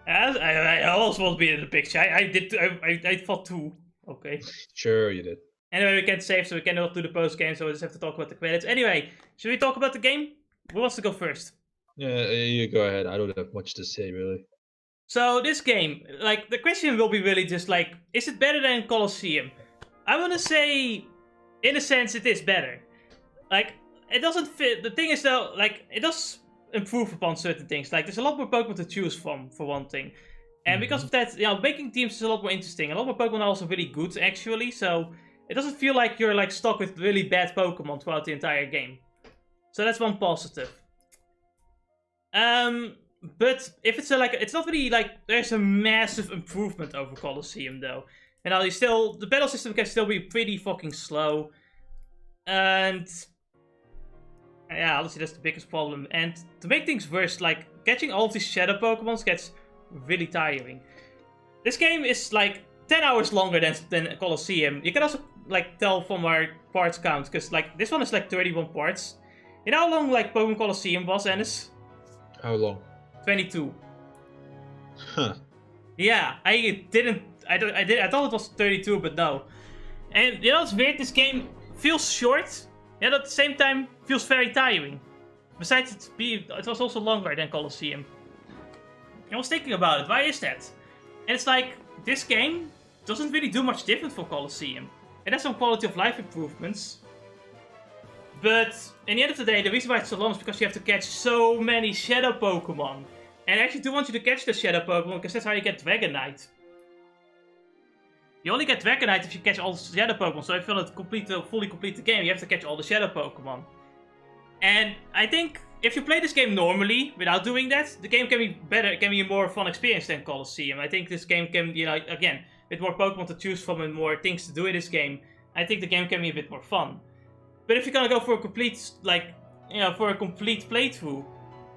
I also want to be in the picture. I thought too. Okay. Sure you did. Anyway, we can't save, so we cannot do the post game, so we just have to talk about the credits. Anyway, should we talk about the game? Who wants to go first? Yeah, you go ahead. I don't have much to say, really. So, this game, like, the question will be really just like, is it better than Colosseum? I want to say, in a sense, it is better. Like, it doesn't fit. The thing is, though, like, it does improve upon certain things. Like, there's a lot more Pokemon to choose from, for one thing. And because of that, you know, making teams is a lot more interesting. A lot more Pokemon are also really good, actually, so it doesn't feel like you're like stuck with really bad Pokemon throughout the entire game. So that's one positive. But if it's it's not really like there's a massive improvement over Colosseum though. You know, the battle system can still be pretty fucking slow. And yeah, honestly that's the biggest problem. And to make things worse, like catching all of these shadow Pokemons gets really tiring. This game is like 10 hours longer than Colosseum. You can also like tell from our parts count, because like this one is like 31 parts. You know how long like Pokemon Colosseum was, Ennis? How long? 22. Huh. Yeah, I thought it was 32, but no. And you know what's weird? This game feels short, yet at the same time feels very tiring. Besides it was also longer than Colosseum. I was thinking about it, why is that? And it's like, this game doesn't really do much different from Colosseum. It has some quality of life improvements. But, in the end of the day, the reason why it's so long is because you have to catch so many Shadow Pokemon. And I actually do want you to catch the Shadow Pokemon, because that's how you get Dragonite. You only get Dragonite if you catch all the Shadow Pokemon, so if you want to fully complete the game, you have to catch all the Shadow Pokemon. And I think if you play this game normally, without doing that, the game can be better, it can be a more fun experience than Colosseum. I think this game can, you know, again, with more Pokemon to choose from and more things to do in this game, I think the game can be a bit more fun. But if you're gonna go for a complete, like, you know, for a complete playthrough,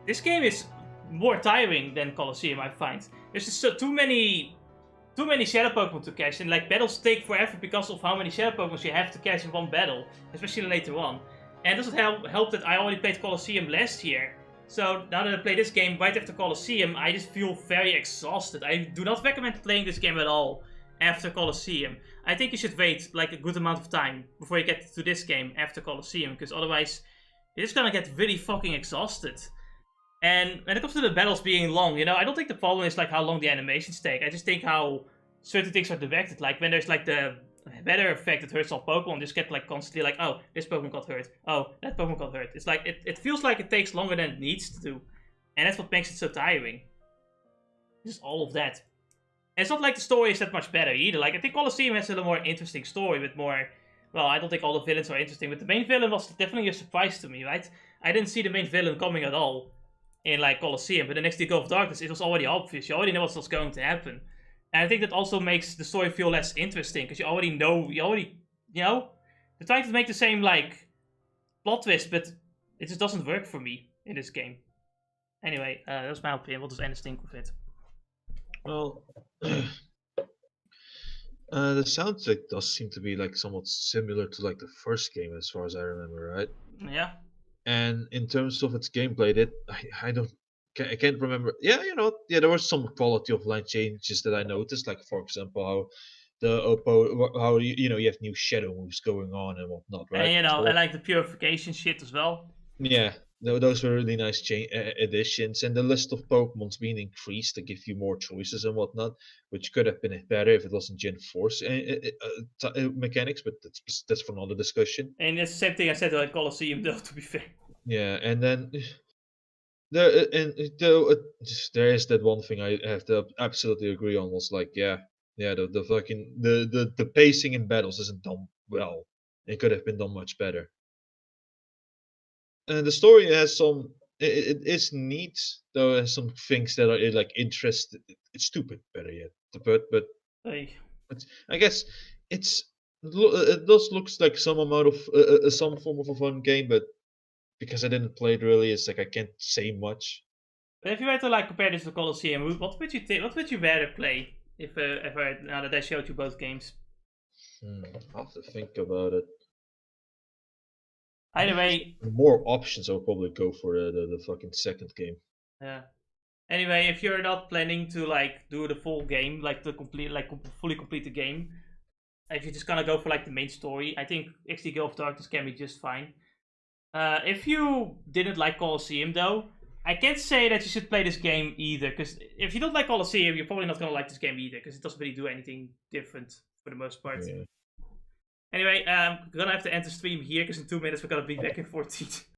this game is more tiring than Colosseum, I find. There's just too many Shadow Pokemon to catch, and like battles take forever because of how many Shadow Pokemon you have to catch in one battle, especially later on. And it doesn't help that I already played Colosseum last year. So now that I play this game right after Colosseum, I just feel very exhausted. I do not recommend playing this game at all after Colosseum. I think you should wait like a good amount of time before you get to this game after Colosseum, because otherwise you're just gonna get really fucking exhausted. And when it comes to the battles being long, you know, I don't think the problem is like how long the animations take. I just think how certain things are directed. Like when there's like the weather effect that hurts all Pokemon, just get like constantly like, oh, this Pokemon got hurt. Oh, that Pokemon got hurt. It's like, it feels like it takes longer than it needs to do. And that's what makes it so tiring. Just all of that. And it's not like the story is that much better either. Like, I think Colosseum has a little more interesting story with more... Well, I don't think all the villains are interesting, but the main villain was definitely a surprise to me, right? I didn't see the main villain coming at all in, like, Colosseum, but the next Go of Darkness, it was already obvious. You already know what was going to happen. And I think that also makes the story feel less interesting, because you already know, you know? They're trying to make the same, like, plot twist, but it just doesn't work for me in this game. Anyway, that's my opinion. What does Ennis think of it? Well, the soundtrack does seem to be like somewhat similar to like the first game, as far as I remember, right? Yeah. And in terms of its gameplay, I don't. I can't remember. Yeah, there were some quality of line changes that I noticed. Like for example, how how you have new shadow moves going on and whatnot, right? And I Or like the purification shit as well. yeah, those were really nice additions, and the list of Pokemon's being increased to give you more choices and whatnot, which could have been better if it wasn't Gen 4's mechanics, but that's for another discussion. And it's the same thing I said about Colosseum, though, to be fair. Yeah, and then though there is that one thing I have to absolutely agree on was like the fucking the pacing in battles isn't done well. It could have been done much better. And the story has some. It is neat, though. It has some things that are like interesting. It's stupid, better yet. Like, But I guess it's it does looks like some amount of some form of a fun game, but because I didn't play it really, it's like I can't say much. but if you were to like compare this to Colosseum, what would you think? What would you rather play if I now that I showed you both games? I'll have to think about it. Either way, More options, I'll probably go for the fucking second game. yeah. Anyway, if you're not planning to like do the full game, like to complete, like fully complete the game, if you're just gonna go for like the main story, I think XD Gale of Darkness can be just fine. If you didn't like Colosseum though, I can't say that you should play this game either, because if you don't like Colosseum, you're probably not gonna like this game either, because it doesn't really do anything different for the most part. Yeah. Anyway, we're gonna have to end the stream here, because in 2 minutes we're gonna be back in 14.